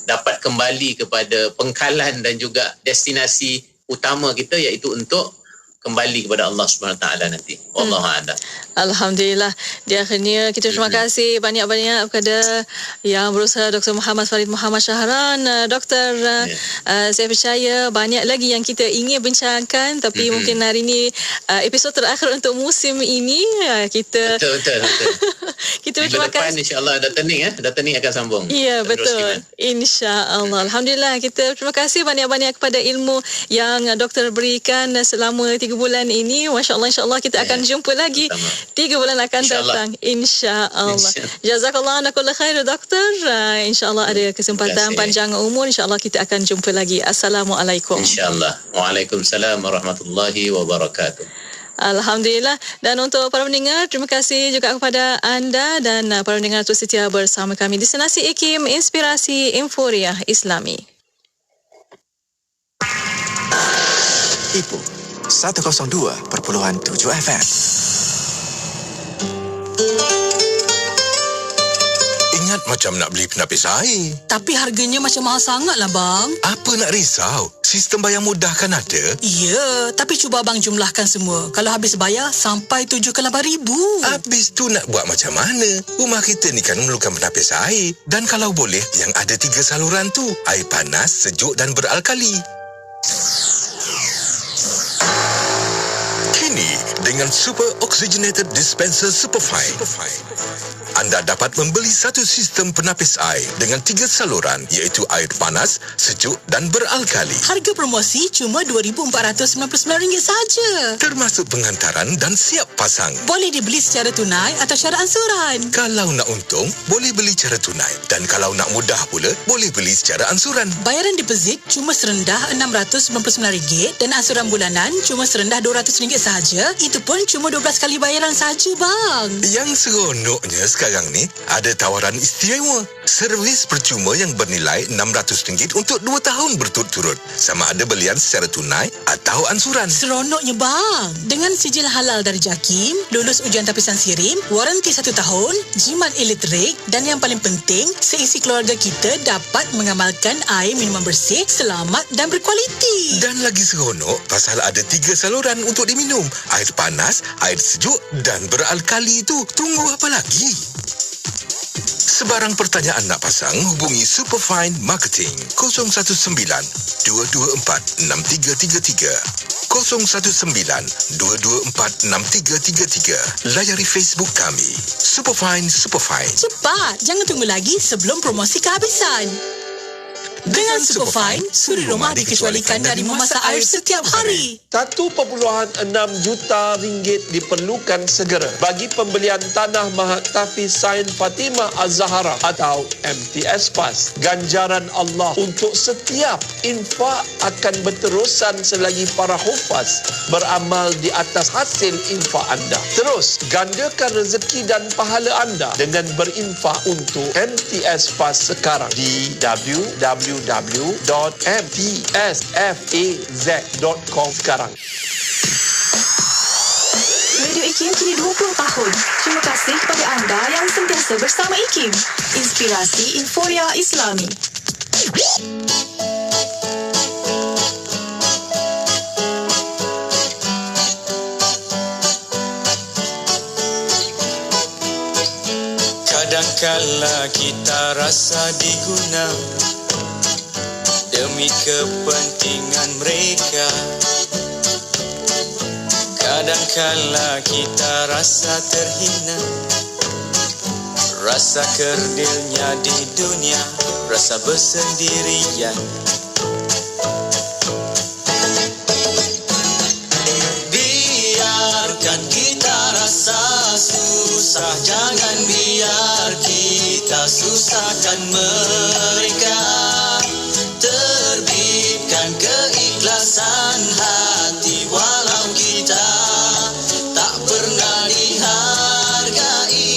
dapat kembali kepada pengkalan dan juga destinasi utama kita, iaitu untuk kembali kepada Allah SWT nanti. Wallahu a'lam. Alhamdulillah. Di akhirnya kita terima kasih banyak-banyak kepada yang berusaha, Dr. Muhammad Farid Muhammad Shahran. Doktor, saya percaya banyak lagi yang kita ingin bincangkan, tapi mungkin hari ini episod terakhir untuk musim ini. Kita Betul. kita terima terima kasih. InsyaAllah Dr. Ning akan sambung. Ya, betul. InsyaAllah. Alhamdulillah. Kita terima kasih banyak-banyak kepada ilmu yang doktor berikan selama 3 bulan ini. Masya Allah, kita akan jumpa lagi 3 bulan akan datang. InsyaAllah. Jazakallah ana kulla khair, doktor. InsyaAllah ada kesempatan panjang umur. InsyaAllah kita akan jumpa lagi. Assalamualaikum. InsyaAllah. Waalaikumsalam warahmatullahi wabarakatuh. Alhamdulillah. Dan untuk para pendengar, terima kasih juga kepada anda dan para pendengar terus setia bersama kami di Senasi IKIM, Inspirasi Inforia Islami. Ibu 102.7 FM. Ingat macam nak beli penapis air. Tapi harganya macam mahal sangat lah bang. Apa nak risau? Sistem bayar mudah kan ada? Ya, tapi cuba abang jumlahkan semua. Kalau habis bayar, sampai 7 ke 8,000. Habis tu nak buat macam mana? Rumah kita ni kan memerlukan penapis air. Dan kalau boleh, yang ada 3 saluran tu. Air panas, sejuk dan beralkali. Kini, dengan Super Oxygenated Dispenser Superfine, anda dapat membeli satu sistem penapis air dengan 3 saluran, iaitu air panas, sejuk dan beralkali. Harga promosi cuma RM2,499 saja. Termasuk penghantaran dan siap pasang. Boleh dibeli secara tunai atau secara ansuran. Kalau nak untung, boleh beli secara tunai. Dan kalau nak mudah pula, boleh beli secara ansuran. Bayaran deposit cuma serendah RM699 dan ansuran bulanan cuma serendah RM200 saja. Itu pun cuma 12 kali bayaran saja bang. Yang seronoknya sekarang ni ada tawaran istimewa. Servis percuma yang bernilai RM600 untuk 2 tahun berturut-turut. Sama ada belian secara tunai atau ansuran. Seronoknya bang. Dengan sijil halal dari JAKIM, lulus ujian tapisan sirim, waranti 1 tahun, jimat elektrik, dan yang paling penting, seisi keluarga kita dapat mengamalkan air minuman bersih, selamat dan berkualiti. Dan lagi seronok pasal ada 3 saluran untuk diminum. Air panas, air sejuk dan beralkali itu. Tunggu apa lagi? Sebarang pertanyaan nak pasang, hubungi Superfine Marketing 019-224-6333 019-224-6333. Layari Facebook kami Superfine. Cepat, jangan tunggu lagi sebelum promosi kehabisan. Dengan Superfine, suri rumah dikecualikan dari memasak air setiap hari. 1.6 juta ringgit diperlukan segera bagi pembelian tanah Mahat Tahfiz Sain Fatimah Az-Zahra atau MTS PAS. Ganjaran Allah untuk setiap infak akan berterusan selagi para hufaz beramal di atas hasil infak anda. Terus gandakan rezeki dan pahala anda dengan berinfak untuk MTS PAS sekarang di www.mtsfaz.com sekarang. Radio IKIM kini 20 tahun. Terima kasih kepada anda yang sentiasa bersama IKIM. Inspirasi Inforia Islami. Kadangkala kita rasa diguna demi kepentingan mereka. Kadangkala kita rasa terhina, rasa kerdilnya di dunia, rasa bersendirian. Biarkan kita rasa susah, jangan biar kita susahkan mereka. Terbitkan keikhlasan hati walau kita tak pernah dihargai.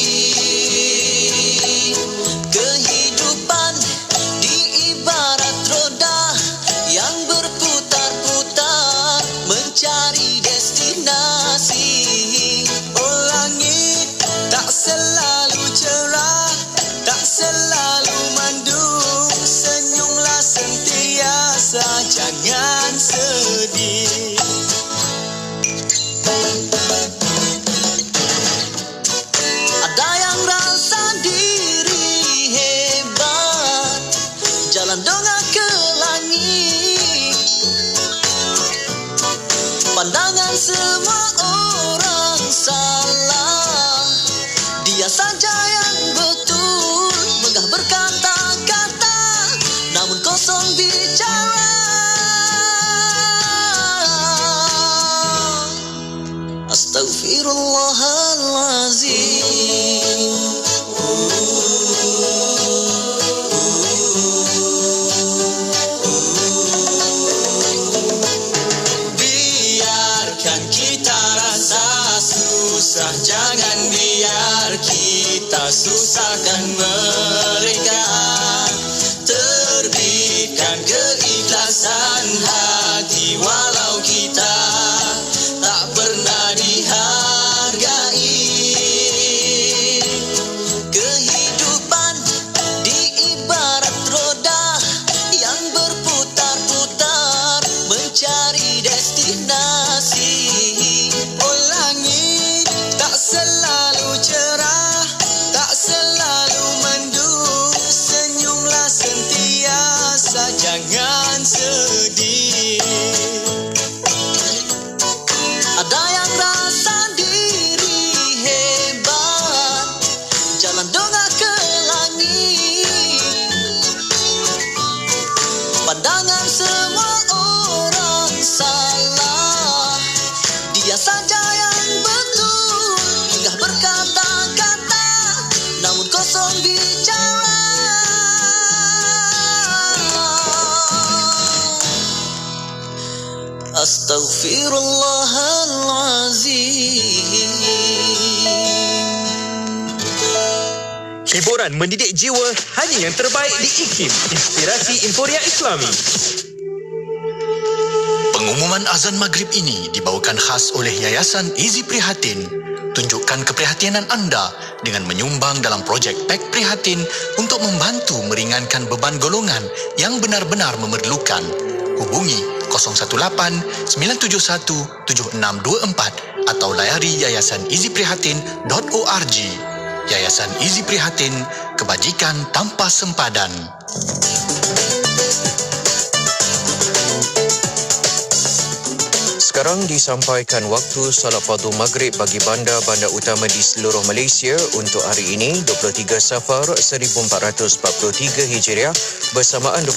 Kehidupan diibarat roda yang berputar-putar mencari destinasi. Oh langit tak selalu cerah, tak selalu mendung. Senyumlah sentiasa, jangan sedih. Ada yang rasa diri hebat, jalan dongak ke langit. Pandangan semua orang salah, dia saja yang betul. Megah berkata-kata, namun kosong bicara. Astaghfirullahalazim. Biarkan kita rasa susah, jangan biar kita susahkan mereka. Terbitkan keikhlasan hati walau kita tak pernah dihargai. Kehidupan diibarat roda yang berputar-putar mencari destinasi. Oh langit tak selalu cerah, tak selalu mendung. Senyumlah sentiasa, jangan sedih. Ada yang rasa diri hebat, jalan dongak ke langit. Pandangan semua orang salah, dia saja yang betul. Megah berkata-kata, namun kosong bicara. Astaghfirullahalazim. Hiburan mendidik jiwa hanya yang terbaik di IKIM. Inspirasi Inforia Islami. Pengumuman azan maghrib ini dibawakan khas oleh Yayasan Izi Prihatin. Tunjukkan keprihatinan anda dengan menyumbang dalam projek Pek Prihatin untuk membantu meringankan beban golongan yang benar-benar memerlukan. Hubungi 018-971-7624 atau layari yayasaniziprihatin.org. Yayasan Izi Prihatin, kebajikan tanpa sempadan. Sekarang disampaikan waktu solat fardu maghrib bagi bandar-bandar utama di seluruh Malaysia untuk hari ini 23 Safar 1443 Hijriah bersamaan